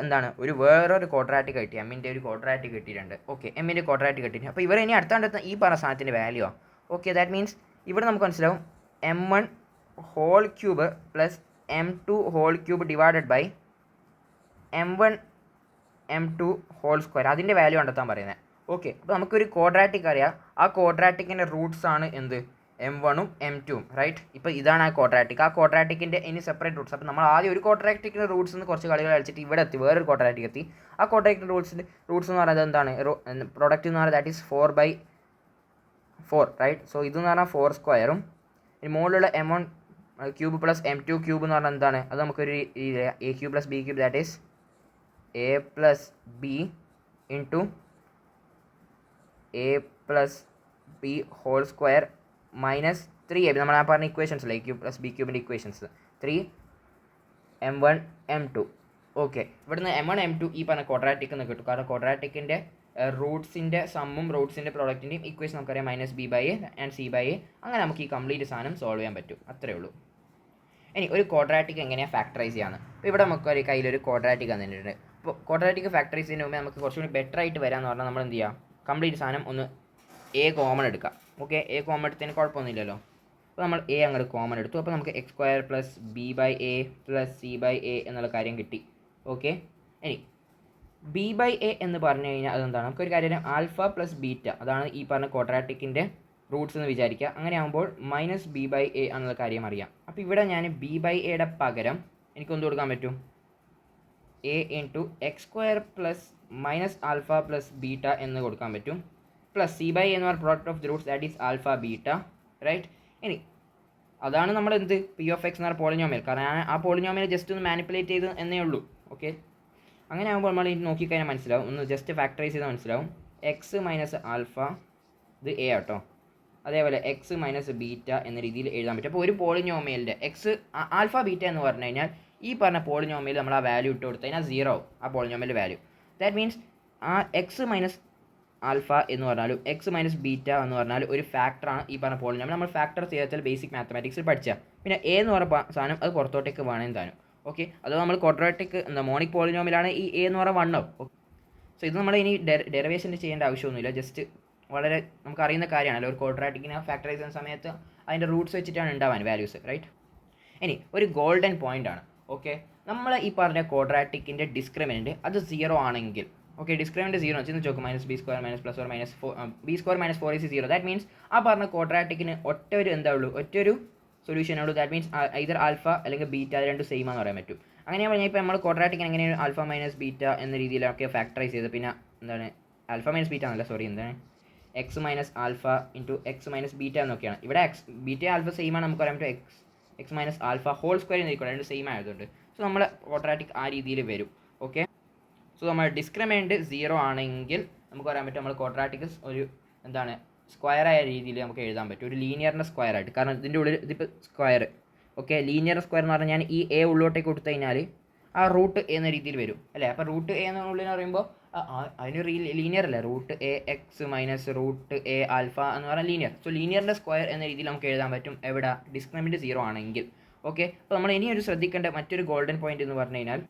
എന്താണ്, വേറൊരു ക്വാഡ്രാറ്റിക് കിട്ടി. എമ്മിൻ്റെ ഒരു ക്വാഡ്രാറ്റിക് കിട്ടിയിട്ടുണ്ട്. ഓക്കെ, എമ്മിൻ്റെ ക്വാഡ്രാറ്റിക് കിട്ടിയിട്ടുണ്ട്. അപ്പോൾ ഇവർ ഇനി അടുത്ത ഈ പറഞ്ഞ സാധനത്തിൻ്റെ വാല്യൂ ആണ്. ഓക്കെ, ദാറ്റ് മീൻസ് ഇവിടെ നമുക്ക് മനസ്സിലാവും m1³ + m2³ divided by m1 m2² അതിൻ്റെ വാല്യൂ കണ്ടെത്താൻ പറയുന്നത്. ഓക്കെ, അപ്പോൾ നമുക്കൊരു ക്വാഡ്രാറ്റിക് അറിയാം. ആ ക്വാഡ്രാറ്റിക്കിൻ്റെ റൂട്ട്സ് ആണ് എന്ത് M1 ഉം M2 ഉം, റൈറ്റ്. ഇപ്പോൾ ഇതാണ് ആ ക്വാഡ്രാറ്റിക്. ആ ക്വാഡ്രാറ്റിക്കിൻ്റെ ഇനി സെപ്പറേറ്റ് റൂട്ട്സ്. അപ്പോൾ നമ്മൾ ആദ്യം ഒരു ക്വാഡ്രാറ്റിക്കിൻ്റെ റൂട്ട്സ് നിന്ന് കുറച്ച് കളികൾ കളിച്ചിട്ട് ഇവിടെ എത്തി, വേറൊരു ക്വാഡ്രാറ്റിക് എത്തി. ആ ക്വാഡ്രാറ്റിക്കിൻ്റെ റൂട്ട്സ് എന്ന് പറയുന്നത് എന്താണ്, പ്രൊഡക്റ്റ് എന്ന് പറയുന്നത് ദാറ്റ് ഈസ് 4/4, റൈറ്റ്. സോ ഇതെന്ന് പറഞ്ഞാൽ 4 സ്ക്വയറും ഇനി മുകളിലുള്ള M1 cube plus M2 cube എന്ന് പറഞ്ഞാൽ എന്താണ്, അത് നമുക്കൊരു A cube plus B cube that is A plus B into A plus B whole square minus 3A. നമ്മൾ ആ പറഞ്ഞ ഇക്വേഷൻസ് അല്ലേ, A ക്യൂബ് പ്ലസ് B ക്യൂബിൻ്റെ ഇക്വേഷൻസ് 3M1 M2. ഓക്കെ, ഇവിടുന്ന് M1 M2 ഈ പറഞ്ഞ ക്വാഡ്രാറ്റിക് എന്ന് കിട്ടും. കാരണം ക്വാഡ്രാറ്റിക്കിൻ്റെ റൂട്ട്സിൻ്റെ സമ്മും റൂട്ട്സിൻ്റെ പ്രോഡക്റ്റിൻ്റെയും ഇക്വേഷൻ നമുക്കറിയാം -B/A ആൻഡ് C/A. അങ്ങനെ നമുക്ക് ഈ കംപ്ലീറ്റ് സാധനം സോൾവ് ചെയ്യാൻ പറ്റും. അത്രേ ഉള്ളൂ. ഇനി ഒരു ക്വാഡ്രാറ്റിക് എങ്ങനെയാണ് ഫാക്ടറൈസ് ചെയ്യാന്ന്. അപ്പോൾ ഇവിടെ നമുക്ക് ഒരു കയ്യിലൊരു ക്വാഡ്രാറ്റിക് തന്നിട്ടുണ്ട്. അപ്പോൾ ക്വാഡ്രാറ്റിക് ഫാക്ടറൈസ് ചെയ്യുന്നതിന് മുമ്പേ നമുക്ക് കുറച്ചുകൂടി ബെറ്റർ ആയിട്ട് വരാമെന്ന് പറഞ്ഞാൽ നമ്മൾ എന്ത് ചെയ്യുക, കംപ്ലീറ്റ് സാധനം ഒന്ന് A കോമൺ എടുക്കുക. ഓക്കെ, A കോമൺ എടുത്തതിന് കുഴപ്പമൊന്നുമില്ലല്ലോ. അപ്പോൾ നമ്മൾ A അങ്ങോട്ട് കോമൺ എടുത്തു. അപ്പോൾ നമുക്ക് x² plus B/A plus C/A എന്നുള്ള കാര്യം കിട്ടി. ഓക്കെ, ഇനി B/A എന്ന് പറഞ്ഞു കഴിഞ്ഞാൽ അതെന്താണ്, നമുക്കൊരു കാര്യം ആൽഫ പ്ലസ് ബീറ്റ, അതാണ് ഈ പറഞ്ഞ ക്വാഡ്രാറ്റിക്കിൻ്റെ റൂട്ട്സ് എന്ന് വിചാരിക്കുക. അങ്ങനെ ആകുമ്പോൾ -B/A എന്നുള്ള കാര്യം അറിയാം. അപ്പോൾ ഇവിടെ ഞാൻ B/Aയുടെ പകരം എനിക്കൊന്ന് കൊടുക്കാൻ പറ്റും A into x² plus minus alpha plus beta എന്ന് കൊടുക്കാൻ പറ്റും. പ്ലസ് C/A എന്ന് പറഞ്ഞ product of the roots that is alpha beta, right. ഇനി അതാണ് നമ്മൾ എന്ത് P(x) എന്ന് പറഞ്ഞ പോളിനോമിയൽ. കാരണം ആ പോളിനോമിയൽ ജസ്റ്റ് ഒന്ന് മാനിപ്പുലേറ്റ് ചെയ്ത് എന്നേ ഉള്ളൂ. ഓക്കെ, അങ്ങനെ ആകുമ്പോൾ നമ്മൾ ഇത് നോക്കിക്കഴിഞ്ഞാൽ മനസ്സിലാവും, ഒന്ന് ജസ്റ്റ് ഫാക്ടറൈസ് ചെയ്താൽ മനസ്സിലാവും. എക്സ് മൈനസ് ആൽഫ ഇത് A ആട്ടോ, അതേപോലെ എക്സ് മൈനസ് ബീറ്റ എന്ന രീതിയിൽ എഴുതാൻ പറ്റും. അപ്പോൾ ഒരു പോളിനോമിയലിൻ്റെ എക്സ് ആൽഫ ബീറ്റ എന്ന് പറഞ്ഞു കഴിഞ്ഞാൽ ഈ പറഞ്ഞ പോളിനോമിയൽ നമ്മൾ ആ വാല്യൂ ഇട്ട് കൊടുത്തു കഴിഞ്ഞാൽ 0 ആവും ആ പോളിനോമിയൽ വാല്യൂ. ദാറ്റ് മീൻസ് ആ എക്സ് മൈനസ് ആൽഫ എന്ന് പറഞ്ഞാലും എക്സ് മൈനസ് ബീറ്റ എന്ന് പറഞ്ഞാൽ ഒരു ഫാക്ടറാണ് ഈ പറഞ്ഞ പോളിനോമിയൽ. നമ്മൾ ഫാക്ടർ ചെയ്താൽ ബേസിക് മാത്തമാറ്റിക്സിൽ പഠിച്ചാൽ പിന്നെ A എന്ന് പറഞ്ഞ സാധനം അത് പുറത്തോട്ടേക്ക് വേണമെന്ന് താനും. ഓക്കെ, അത് നമ്മൾ ക്വാഡ്രാറ്റിക് മോണിക് പോളിനോമിയലാണ് ഈ A എന്ന് പറഞ്ഞാൽ 1 ആവും. സോ ഇത് നമ്മൾ ഇനി ഡെറിവേഷൻ ചെയ്യേണ്ട ആവശ്യമൊന്നുമില്ല, ജസ്റ്റ് വളരെ നമുക്ക് അറിയുന്ന കാര്യമാണല്ലോ. ഒരു ക്വാഡ്രാറ്റിക്കിനെ ഫാക്ടറൈസ് ചെയ്യുന്ന സമയത്ത് അതിൻ്റെ റൂട്ട്സ് വെച്ചിട്ടാണ് ഉണ്ടാവാൻ വാല്യൂസ്, റൈറ്റ്. ഇനി ഒരു ഗോൾഡൻ പോയിന്റ് ആണ്. ഓക്കെ, നമ്മൾ ഈ പറഞ്ഞ ക്വാഡ്രാറ്റിക്കിൻ്റെ ഡിസ്ക്രിമിനൻറ്റ് അത് 0 ആണെങ്കിൽ, ഓക്കെ, ഡിസ്ക്രിമിനൻറ്റ് 0 വെച്ച് നോക്കും -B² minus +or minus B² - 4 is 0. That means ആ പറഞ്ഞ ക്വാഡ്രാറ്റിക്കിന് ഒറ്റൊരു എന്താ ഉള്ളൂ, ഒറ്റൊരു സൊല്യൂഷനേ ഉള്ളൂ. ദാറ്റ് മീൻസ് ഐദർ ആൽഫ അല്ലെങ്കിൽ ബീറ്റ, അത് രണ്ടും സെയിം ആണെന്ന് പറയാൻ പറ്റും. അങ്ങനെയാണ് പറഞ്ഞാൽ ഇപ്പോൾ നമ്മൾ ക്വാഡ്രാറ്റിക്കിന് എങ്ങനെയാണ് ആൽഫ മൈനസ് ബീറ്റ എന്ന രീതിയിലൊക്കെ ഫാക്ടറൈസ് ചെയ്ത്, പിന്നെ എന്താണ് ആൽഫ മൈനസ് ബീറ്റ എന്നല്ല, സോറി, എന്താണ് X minus alpha into X minus beta എന്നൊക്കെയാണ്. ഇവിടെ ബീറ്റ ആൽഫ സെയിം ആണ്, നമുക്ക് പറയാൻ പറ്റും X minus alpha whole square എന്നിരിക്കും, രണ്ട് സെയിം ആയതുകൊണ്ട്. സോ നമ്മൾ ക്വാഡ്രാറ്റിക് ആ രീതിയിൽ വരും. ഓക്കെ, സോ നമ്മൾ ഡിസ്ക്രിമിനൻറ്റ് 0 ആണെങ്കിൽ നമുക്ക് പറയാൻ പറ്റും നമ്മൾ ക്വാഡ്രാറ്റിക് ഒരു എന്താണ് സ്ക്വയറായ രീതിയിൽ നമുക്ക് എഴുതാൻ പറ്റും, ഒരു ലീനിയറിൻ്റെ സ്ക്വയർ ആയിട്ട്. കാരണം ഇതിൻ്റെ ഉള്ളിൽ ഇതിപ്പോൾ സ്ക്വയർ, ഓക്കെ, ലീനിയർ സ്ക്വയർ എന്ന് പറഞ്ഞാൽ ഞാൻ ഈ A ഉള്ളിലോട്ടേക്ക് കൊടുത്തു കഴിഞ്ഞാൽ ആ റൂട്ട് A എന്ന രീതിയിൽ വരും അല്ലേ. അപ്പോൾ റൂട്ട് A എന്നുള്ളിൽ പറയുമ്പോൾ അതിന് ലീനിയർ അല്ലേ, √AX മൈനസ് √A ആൽഫ എന്ന് പറഞ്ഞാൽ ലീനിയർ. സോ ലീനിയറിൻ്റെ സ്ക്വയർ എന്ന രീതിയിൽ നമുക്ക് എഴുതാൻ പറ്റും എവിടെ, ഡിസ്ക്രിമിനൻറ്റ് 0 ആണെങ്കിൽ. ഓക്കെ, അപ്പോൾ നമ്മൾ ഇനി ഒരു ശ്രദ്ധിക്കേണ്ട മറ്റൊരു ഗോൾഡൻ പോയിന്റ് എന്ന് പറഞ്ഞു കഴിഞ്ഞാൽ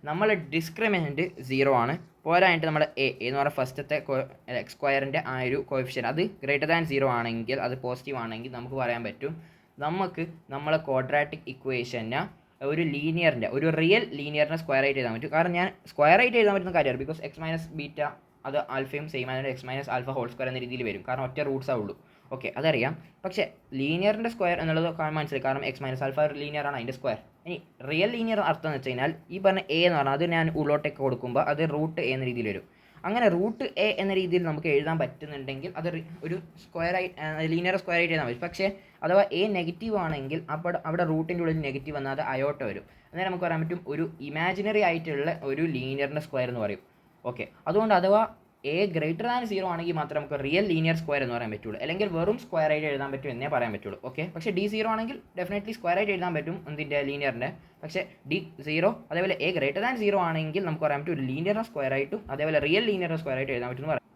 നമ്മൾ ഡിസ്ക്രിമിനൻറ്റ് 0 ആണ്, പോരായിട്ട് നമ്മൾ A എന്ന് പറഞ്ഞാൽ ഫസ്റ്റത്തെ സ്ക്വയറിൻ്റെ ആ ഒരു കോഎഫിഷ്യൻറ്റ് അത് >0 ആണെങ്കിൽ, അത് പോസിറ്റീവ് ആണെങ്കിൽ നമുക്ക് പറയാൻ പറ്റും നമുക്ക് നമ്മളെ ക്വാഡ്രാറ്റിക് ഇക്വേഷനെ ഒരു ലീനിയറിൻ്റെ ഒരു റിയൽ ലീനിയറിനെ സ്ക്വയർ ആയിട്ട് എഴുതാൻ പറ്റും. കാരണം ഞാൻ സ്ക്വയർ ആയിട്ട് എഴുതാൻ പറ്റുന്ന കാര്യമാണ്, ബിക്കോസ് എക്സ് മൈനസ് ബീറ്റ അത് ആൽഫയും സെയിം ആയതുകൊണ്ട് x minus alpha whole square എന്ന രീതിയിൽ വരും, കാരണം ഒറ്റ റൂട്ട്സാണ് ഉള്ളൂ. ഓക്കെ, അതറിയാം. പക്ഷേ ലീനിയറിൻ്റെ സ്ക്വയർ എന്നുള്ളത് മനസ്സിലായി, കാരണം എക്സ് മൈനസ് ആൽഫ ലീനിയറാണ് അതിൻ്റെ സ്ക്വയർ. ഇനി റിയൽ ലീനിയർ അർത്ഥം എന്ന് വെച്ച് കഴിഞ്ഞാൽ ഈ പറഞ്ഞ A എന്ന് പറഞ്ഞാൽ അത് ഞാൻ ഉള്ളോട്ടേക്ക് കൊടുക്കുമ്പോൾ അത് √A എന്ന രീതിയിൽ വരും. അങ്ങനെ √A എന്ന രീതിയിൽ നമുക്ക് എഴുതാൻ പറ്റുന്നുണ്ടെങ്കിൽ അത് ഒരു സ്ക്വയറായി ലീനിയർ സ്ക്വയർ ആയിട്ട് എഴുതാൻ പറ്റും. പക്ഷേ അഥവാ A നെഗറ്റീവ് ആണെങ്കിൽ അവിടെ റൂട്ടിൻ്റെ ഉള്ളിൽ നെഗറ്റീവ് വന്നാൽ അത് അയോട്ട വരും. അന്നേരം നമുക്ക് പറയാൻ പറ്റും ഒരു ഇമാജിനറി ആയിട്ടുള്ള ഒരു ലീനിയറിൻ്റെ സ്ക്വയർ എന്ന് പറയും. ഓക്കെ, അതുകൊണ്ട് അഥവാ A >0 ആണെങ്കിൽ മാത്രമേ നമുക്ക് റിയൽ ലീനിയർ സ്ക്വയർ എന്ന് പറയാൻ പറ്റുള്ളൂ, അല്ലെങ്കിൽ വെറും സ്ക്വയർ ആയിട്ട് എഴുതാൻ പറ്റും എന്നേ പറയാൻ പറ്റുള്ളൂ. ഓക്കെ, പക്ഷേ D0 ആണെങ്കിൽ ഡെഫിനറ്റ്ലി സ്ക്വയർ ആയിട്ട് എഴുതാൻ പറ്റും എന്തിൻ്റെ, ലീനിയറിൻ്റെ. പക്ഷേ D0 അതേപോലെ A >0 ആണെങ്കിൽ നമുക്ക് പറയാൻ പറ്റും ഒരു ലീനിയർ സ്ക്വയർ ആയിട്ടും അതേപോലെ റിയൽ ലീനിയർ സ്ക്വയർ ആയിട്ട് എഴുതാൻ പറ്റുമെന്ന് പറയാം.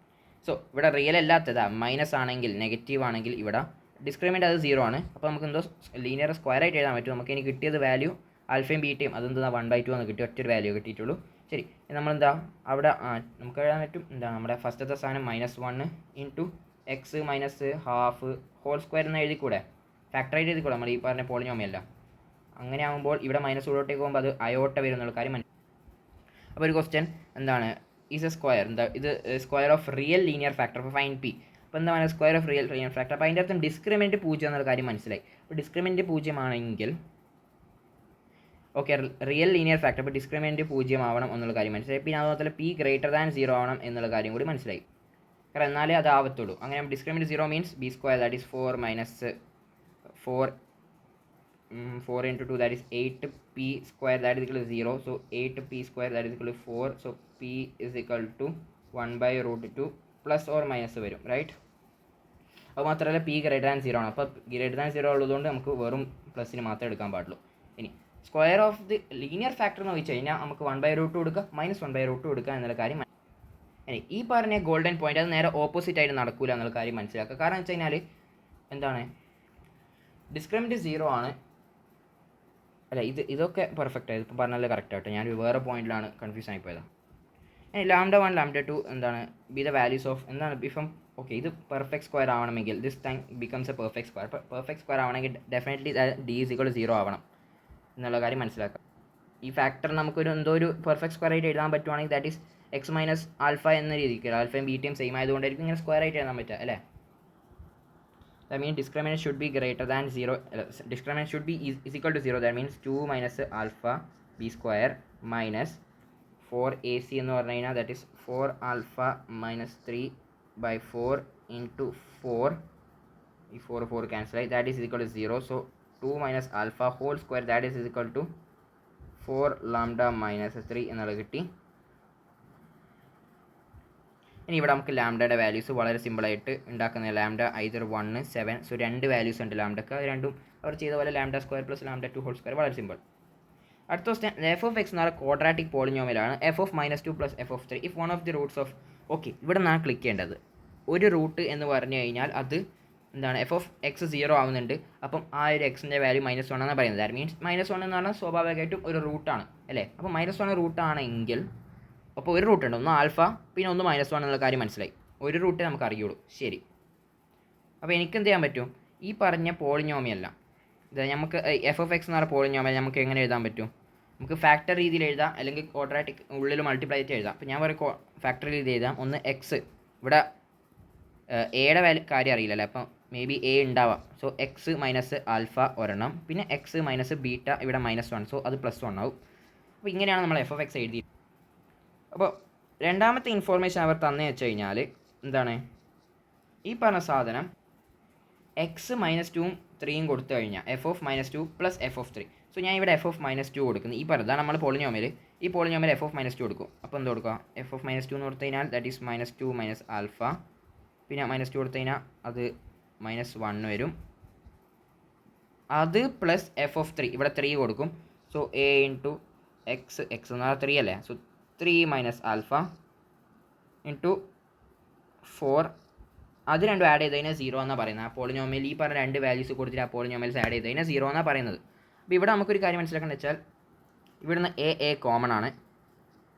സോ ഇവിടെ റിയൽ അല്ലാത്തതാ മൈനസ് ആണെങ്കിൽ നെഗറ്റീവ് ആണെങ്കിൽ ഇവിടെ ഡിസ്ക്രിമിനൻ്റ് അത് 0 ആണ്. അപ്പോൾ നമുക്ക് എന്തോ ലീനിയർ സ്ക്വയർ ആയിട്ട് എഴുതാൻ പറ്റും. നമുക്ക് ഇനി കിട്ടിയത് വാല്യൂ ആൽഫയും ബീറ്റയും അതെന്താ 1/2 എന്ന് കിട്ടി, ഒറ്റൊരു വാല്യൂ കിട്ടിയിട്ടുള്ളൂ. ശരി, നമ്മളെന്താ അവിടെ നമുക്ക് എഴുതാൻ പറ്റും എന്താ നമ്മുടെ ഫസ്റ്റത്തെ സാധനം -1 into X minus half whole square എന്ന് എഴുതിക്കൂടെ, ഫാക്ടറൈറ്റ് എഴുതിക്കൂടെ നമ്മൾ ഈ പറഞ്ഞ പോളിനോമിയല്ല. അങ്ങനെ ആകുമ്പോൾ ഇവിടെ മൈനസ് ഉള്ളോട്ടേക്ക് പോകുമ്പോൾ അത് അയോട്ട വരും എന്നുള്ള കാര്യം. അപ്പോൾ ഒരു ക്വസ്റ്റ്യൻ എന്താണ് ഈസ് എ സ്ക്വയർ. എന്താ ഇത് square of real linear factor. അപ്പോൾ ഫൈൻ പി. അപ്പോൾ എന്താ പറയുക square of real linear factor. അപ്പോൾ അതിൻ്റെ അർത്ഥം ഡിസ്ക്രിമിനൻറ്റ് 0 എന്നുള്ള കാര്യം മനസ്സിലായി. അപ്പോൾ ഡിസ്ക്രിമിനൻറ്റ് 0 ആണെങ്കിൽ ഓക്കെ റിയൽ ലീനിയർ ഫാക്ടർ. അപ്പോൾ ഡിസ്ക്രിമിനൻറ്റ് 0 ആവണം എന്നുള്ള കാര്യം മനസ്സിലായി. പിന്നെ അതുപോലെ പി ഗ്രേറ്റർ ദാൻ 0 ആവണം എന്നുള്ള കാര്യം കൂടി മനസ്സിലായി. കാരണം എന്നാലേ അത് ആവത്തുള്ളൂ. അങ്ങനെ discriminant 0 means B square that is 4 minus 4 into 2 that is 8p square that is equal to 0. So 8p square that is equal to 4. So p is equal to 1 by root 2 plus or minus വരും right. അപ്പോൾ മാത്രമല്ല P greater than 0 ആണ്. അപ്പോൾ greater than 0 ഉള്ളതുകൊണ്ട് നമുക്ക് വെറും പ്ലസ്സിന് മാത്രമേ എടുക്കാൻ പാടുള്ളൂ. ഇനി square of the linear factor എന്ന് വെച്ച് കഴിഞ്ഞാൽ നമുക്ക് 1 by root 2 എടുക്കുക മൈനസ് 1 by root 2 എടുക്കുക എന്നുള്ള കാര്യം. ഇനി ഈ പറഞ്ഞ ഗോൾഡൻ പോയിന്റ് അത് നേരെ ഓപ്പോസിറ്റ് ആയിട്ട് നടക്കില്ല എന്നുള്ള കാര്യം മനസ്സിലാക്കുക. കാരണം വെച്ച് കഴിഞ്ഞാൽ എന്താണ് ഡിസ്ക്രിമിനൻറ്റ് 0 ആണ്. അല്ല ഇതൊക്കെ പെർഫെക്റ്റ് ആയി ഇപ്പം പറഞ്ഞാൽ കറക്റ്റ് ആയിട്ട്. ഞാൻ വേറെ പോയിന്റിലാണ് കൺഫ്യൂസ് ആയിപ്പോയത്. ലാംഡ 1 ലാംഡ 2 എന്താണ് ബി ദ വാല്യൂസ് ഓഫ് എന്താണ് ഇപ്പം ഓക്കെ ഇത് പെർഫെക്റ്റ് സ്ക്വയർ ആവണമെങ്കിൽ this time becomes a perfect square. അപ്പോൾ പെർഫെക്റ്റ് സ്ക്വയർ ആവണമെങ്കിൽ definitely D is equal to 0 ആവണം എന്നുള്ള കാര്യം മനസ്സിലാക്കാം. ഈ ഫാക്ടർ നമുക്കൊരു എന്തോ ഒരു പെർഫെക്റ്റ് സ്ക്വയർ ആയിട്ട് എഴുതാൻ പറ്റുവാണെങ്കിൽ that is X minus alpha എന്ന രീതിക്ക്. ആൽഫയും ബീറ്റയും സെയിം ആയതുകൊണ്ടായിരിക്കും ഇങ്ങനെ സ്ക്വയർ ആയിട്ട് എഴുതാൻ പറ്റുക അല്ലേ. That means discriminant should be greater than 0. Discriminant should be is equal to 0. That means 2 minus alpha b square minus 4ac എന്ന് പറഞ്ഞു കഴിഞ്ഞാൽ that is 4 alpha minus 3 by 4 into 4. ഈ 4 cancel ആയി. That is equal to 0. So 2 minus alpha whole square that is equal to 4 lambda minus 3 എന്നുള്ളത് കിട്ടി. ഇനി ഇവിടെ നമുക്ക് ലാംഡയുടെ വാല്യൂസ് വളരെ സിമ്പിളായിട്ട് ഉണ്ടാക്കുന്ന ലാംഡ ഐദർ 1 7. സോ 2 വാല്യൂസ് ഉണ്ട് ലാംഡക്ക്. അത് രണ്ടും അവർ ചെയ്ത പോലെ lambda square plus lambda 2 whole square വളരെ സിമ്പിൾ. അടുത്ത ക്വസ്റ്റ്യൻ എഫ് ഓഫ് എക്സ് എന്ന് പറയുന്ന ക്വാഡ്രാറ്റിക് പോളിനോമിയലാണ്. F of -2 plus F of 3 if one of the roots of okay ഇവിടെ നിന്നാണ് ക്ലിക്ക് ചെയ്യേണ്ടത്. ഒരു റൂട്ട് എന്ന് പറഞ്ഞു കഴിഞ്ഞാൽ അത് എന്താണ് എഫ് ഓഫ് എക്സ് 0 ആവുന്നുണ്ട്. അപ്പം ആ ഒരു എക്സിൻ്റെ വാല്യൂ -1 എന്നാണ് പറയുന്നത്. ദാറ്റ് മീൻസ് -1 എന്ന് പറഞ്ഞാൽ സ്വാഭാവികമായിട്ടും ഒരു റൂട്ടാണ് അല്ലേ. അപ്പോൾ -1 റൂട്ടാണെങ്കിൽ അപ്പോൾ ഒരു റൂട്ട് ഉണ്ട്, ഒന്ന് ആൽഫ പിന്നെ ഒന്ന് -1 എന്നുള്ള കാര്യം മനസ്സിലായി. ഒരു റൂട്ടേ നമുക്ക് അറിയുള്ളൂ. ശരി, അപ്പോൾ എനിക്ക് എന്ത് ചെയ്യാൻ പറ്റും ഈ പറഞ്ഞ പോളിനോമിയല്ല ഇത് നമുക്ക് എഫ് ഓഫ് എക്സ് എന്ന് പറഞ്ഞ പോളിനോമിയൽ നമുക്ക് എങ്ങനെ എഴുതാൻ പറ്റും? നമുക്ക് ഫാക്ടർ രീതിയിൽ എഴുതാം അല്ലെങ്കിൽ ക്വാഡ്രാറ്റിക് ഉള്ളിൽ മൾട്ടിപ്ലൈ ചെയ്ത് എഴുതാം. അപ്പോൾ ഞാൻ പറയും ഫാക്ടർ രീതി എഴുതാം. ഒന്ന് എക്സ് ഇവിടെ എയുടെ വാല്യൂ കാര്യം അറിയില്ലല്ലേ, അപ്പം മേ ബി എ ഉണ്ടാവാം. സോ എക്സ് മൈനസ് ആൽഫ ഒരെണ്ണം, പിന്നെ എക്സ് മൈനസ് ബീറ്റ ഇവിടെ -1, സോ അത് +1 ആവും. അപ്പോൾ ഇങ്ങനെയാണ് നമ്മൾ എഫ് ഓഫ് എക്സ് എഴുതി. അപ്പോൾ രണ്ടാമത്തെ ഇൻഫോർമേഷൻ അവർ തന്നു വെച്ച് കഴിഞ്ഞാൽ എന്താണ് ഈ പറഞ്ഞ സാധനം എക്സ് -2ഉം 3യും കൊടുത്തു കഴിഞ്ഞാൽ F of -2 plus F of 3. So ഞാൻ ഇവിടെ എഫ് ഓഫ് -2 കൊടുക്കുന്നു. ഈ പറഞ്ഞതാണ് നമ്മൾ പോളിനോമിയൽ. ഈ പോളിനോമിയൽ എഫ് ഓഫ് -2 കൊടുക്കും. അപ്പോൾ എന്ത് കൊടുക്കുക എഫ് ഓഫ് -2 എന്ന് കൊടുത്തു കഴിഞ്ഞാൽ ദാറ്റ് ഈസ് -2 മൈനസ് ആൽഫ, പിന്നെ -2 കൊടുത്തു കഴിഞ്ഞാൽ അത് -1 വരും. അത് പ്ലസ് എഫ് ഓഫ് 3 ഇവിടെ 3 കൊടുക്കും. സോ എ ഇൻറ്റു എക്സ് എന്ന് പറഞ്ഞാൽ 3 അല്ലേ. സോ 3 മൈനസ് ആൽഫ ഇൻറ്റു 4 അത് രണ്ടും ആഡ് ചെയ്ത് കഴിഞ്ഞാൽ 0 എന്നാണ് പറയുന്നത്. ആ പോളിനോമിയൽ ഈ പറഞ്ഞ 2 വാല്യൂസ് കൊടുത്തിട്ട് ആ പോളിനോമിയൽസ് ആഡ് ചെയ്ത് കഴിഞ്ഞാൽ 0 എന്നാണ് പറയുന്നത്. അപ്പോൾ ഇവിടെ നമുക്കൊരു കാര്യം മനസ്സിലാക്കേണ്ടത് വെച്ചാൽ ഇവിടുന്ന് എ കോമൺ ആണ്.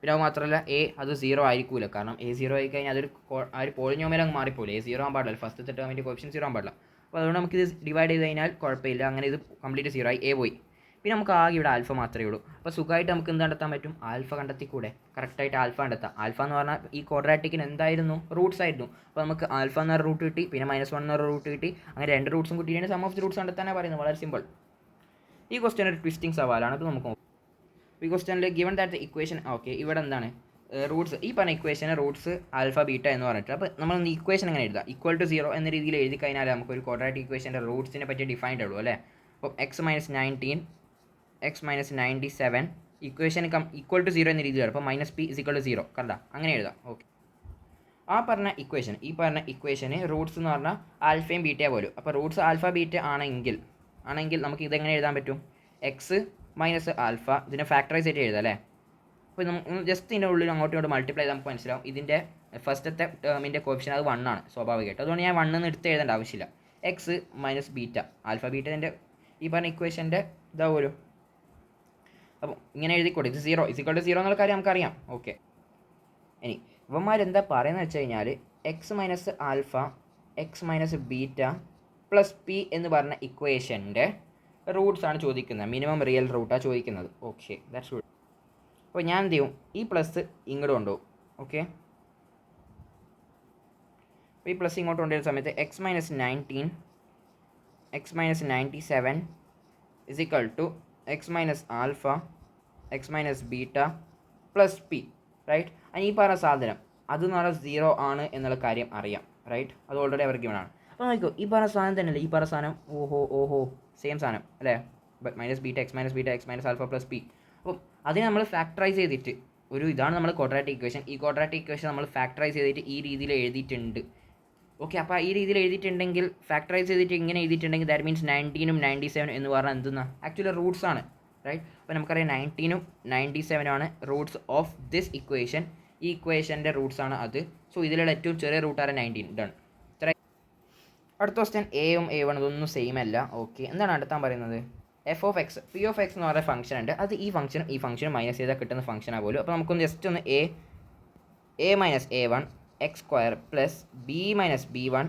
പിന്നെ അത് മാത്രമല്ല അത് 0 ആയിരിക്കില്ല. കാരണം എ 0 ആയി കഴിഞ്ഞാൽ അതൊരു ആ ഒരു പോളിനോമിയൽ അങ്ങ് മാറിപ്പോയില്ല. എ 0 ആകാൻ പാടില്ല. ഫസ്റ്റത്തെ ടേമിൻ്റെ കോഫിഷ്യൻ 0 ആകാൻ പാടില്ല. അപ്പോൾ അതുകൊണ്ട് നമുക്കിത് ഡിവൈഡ് ചെയ്ത് കഴിഞ്ഞാൽ കുഴപ്പമില്ല. അങ്ങനെ ഇത് കംപ്ലീറ്റ് 0 ആയി. എ പോയി. പിന്നെ നമുക്ക് ആകെ ഇവിടെ ആൽഫ മാത്രമേ ഉള്ളൂ. അപ്പോൾ സുഖമായിട്ട് നമുക്ക് എന്ത് കണ്ടെത്താൻ പറ്റും? ആൽഫ കണ്ടെത്തിക്കൂടെ? കറക്റ്റായിട്ട് ആൽഫ കണ്ടെത്താം. ആൽഫ എന്ന് പറഞ്ഞാൽ ഈ ക്വാഡ്രാറ്റിക്കിന് എന്തായിരുന്നു? റൂട്ട്സ് ആയിരുന്നു. അപ്പോൾ നമുക്ക് ആൽഫ എന്നൊരു റൂട്ട് കിട്ടി, പിന്നെ -1 എന്നൊരു റൂട്ട് കിട്ടി. അങ്ങനെ 2 റൂട്ട്സും കിട്ടിയാണ് സം ഓഫ് ദി റൂട്ട്സ് കണ്ടെത്താനാണ് പറയുന്നത്. വളരെ സിമ്പിൾ. ഈ ക്വസ്റ്റ്യൻ ഒരു ട്വിസ്റ്റിംഗ് സവാലാണ്. അപ്പോൾ നമുക്ക് ഈ ക്വസ്റ്റ്യനിൽ ഗിവൺ ദാറ്റ് ഇക്വേഷൻ ഓക്കെ ഇവിടെ എന്താണ് റൂട്ട്സ് ഈ പറഞ്ഞ ഇക്വേഷന് റൂട്ട്സ് ആൽഫ ബീറ്റ എന്ന് പറഞ്ഞിട്ട്. അപ്പോൾ നമ്മൾ ഇക്വേഷൻ എങ്ങനെ എഴുതാം? =0 എന്ന രീതിയിൽ എഴുതി കഴിഞ്ഞാൽ നമുക്കൊരു ക്വാഡ്രാറ്റിക് ഇക്വേഷൻ്റെ റൂട്ട്സിനെ പറ്റി ഡിഫൈൻഡ് ഉള്ളൂ അല്ലേ. അപ്പോൾ x - 19 x - 97 ഇക്വേഷൻ =0 എന്ന രീതിയിലാണ്. അപ്പോൾ -p = 0 കണ്ട അങ്ങനെ എഴുതാം. ഓക്കെ, ഈ പറഞ്ഞ ഇക്വേഷന് റൂട്ട്സ് എന്ന് പറഞ്ഞാൽ ആൽഫയും ബീറ്റ പോലും. അപ്പോൾ റൂട്ട്സ് ആൽഫ ബീറ്റ ആണെങ്കിൽ നമുക്ക് ഇതെങ്ങനെ എഴുതാൻ പറ്റും? എക്സ് മൈനസ് ആൽഫ ഇതിനെ ഫാക്ടറൈസ് ആയിട്ട് എഴുതാം അല്ലേ. അപ്പോൾ നമുക്ക് ജസ്റ്റ് ഇതിൻ്റെ ഉള്ളിൽ അങ്ങോട്ടും ഇങ്ങോട്ട് മൾട്ടിപ്ലൈ ചെയ്ത് നമുക്ക് മനസ്സിലാവും ഇതിൻ്റെ ഫസ്റ്റത്തെ ടേമിൻ്റെ കോഫിഷ്യൻ അത് 1 ആണ് സ്വാഭാവികമായിട്ട്. അതുകൊണ്ട് ഞാൻ 1 എന്ന് എടുത്ത് എഴുതേണ്ട ആവശ്യമില്ല. എക്സ് മൈനസ് ബീറ്റ ആൽഫ ബീറ്റൻ്റെ ഈ പറഞ്ഞ ഇക്വേഷൻ്റെ ഇതാവുമല്ലോ. അപ്പോൾ ഇങ്ങനെ എഴുതിക്കോട്ടെ. ഇത് 0 എന്നുള്ള കാര്യം നമുക്കറിയാം. ഓക്കെ, ഇനി ഇവന്മാരെന്താ പറയുന്നത് വെച്ച് കഴിഞ്ഞാൽ X minus alpha x minus beta plus P എന്ന് പറഞ്ഞ ഇക്വേഷൻ്റെ റൂട്ട്സ് ആണ് ചോദിക്കുന്നത്. മിനിമം റിയൽ റൂട്ടാണ് ചോദിക്കുന്നത്. Okay, that's good. അപ്പോൾ ഞാൻ എന്ത് ചെയ്യും? ഈ പ്ലസ് ഇങ്ങോട്ട് കൊണ്ടുപോകും. ഓക്കെ. അപ്പോൾ ഈ പ്ലസ് ഇങ്ങോട്ട് കൊണ്ടുവരുന്ന സമയത്ത് x minus 19 x minus 97 is equal to x minus alpha x minus beta plus P, right. അതിന് ഈ പറഞ്ഞ സാധനം അത് എന്ന് പറഞ്ഞാൽ 0 ആണ് എന്നുള്ള കാര്യം അറിയാം, റൈറ്റ്. അത് ഓൾറെഡി അവർക്ക് ഗിവൺ ആണ്. അപ്പോൾ നോക്കിക്കോ, ഈ പറഞ്ഞ സാധനം തന്നെയല്ലേ ഈ പറഞ്ഞ സാധനം, ഓഹോ സെയിം സാധനം അല്ലേ, minus beta X minus alpha plus P. അപ്പോൾ അതിനെ നമ്മൾ ഫാക്ടറൈസ് ചെയ്തിട്ട് ഇതാണ് നമ്മൾ ക്വാഡ്രാറ്റിക് ഇക്വേഷൻ. ഈ ക്വാഡ്രാറ്റിക് ഇക്വേഷൻ നമ്മൾ ഫാക്ടറൈസ് ചെയ്തിട്ട് ഈ രീതിയിൽ എഴുതിയിട്ടുണ്ട്. ഓക്കെ, അപ്പോൾ ഈ രീതിയിൽ എഴുതിയിട്ടുണ്ടെങ്കിൽ ഫാക്ടറൈസ് ചെയ്തിട്ട് ഇങ്ങനെ എഴുതിയിട്ടുണ്ടെങ്കിൽ ദാറ്റ് മീൻസ് 19ഉം 97 എന്ന് പറഞ്ഞാൽ എന്തെന്നാ ആക്ച്വലി റൂട്ട്സ് ആണ്, റൈറ്റ്. അപ്പോൾ നമുക്കറിയാം 19ഉം 97 ആണ് റൂട്ട്സ് ഓഫ് ദിസ് ഇക്വേഷൻ. ഈ ഇക്വേഷൻ്റെ റൂട്ട്സ് ആണ് അത്. സോ ഇതിലുള്ള ഏറ്റവും ചെറിയ റൂട്ടാണ് 19. ഡൺ. അടുത്ത ക്വസ്റ്റ്യൻ എയും A1 ഇതൊന്നും സെയിം അല്ല. ഓക്കെ, എന്താണ് അടുത്താൻ പറയുന്നത്? F of X P of x എന്ന് പറയുന്ന ഫംഗ്ഷൻ ഉണ്ട്. അത് ഈ ഫംഗ്ഷനും മൈനസ് ചെയ്താൽ കിട്ടുന്ന ഫംഗ്ഷനാണ് പോലും. അപ്പോൾ നമുക്കൊന്ന് ജസ്റ്റ് ഒന്ന് A minus A1 X square plus B minus B1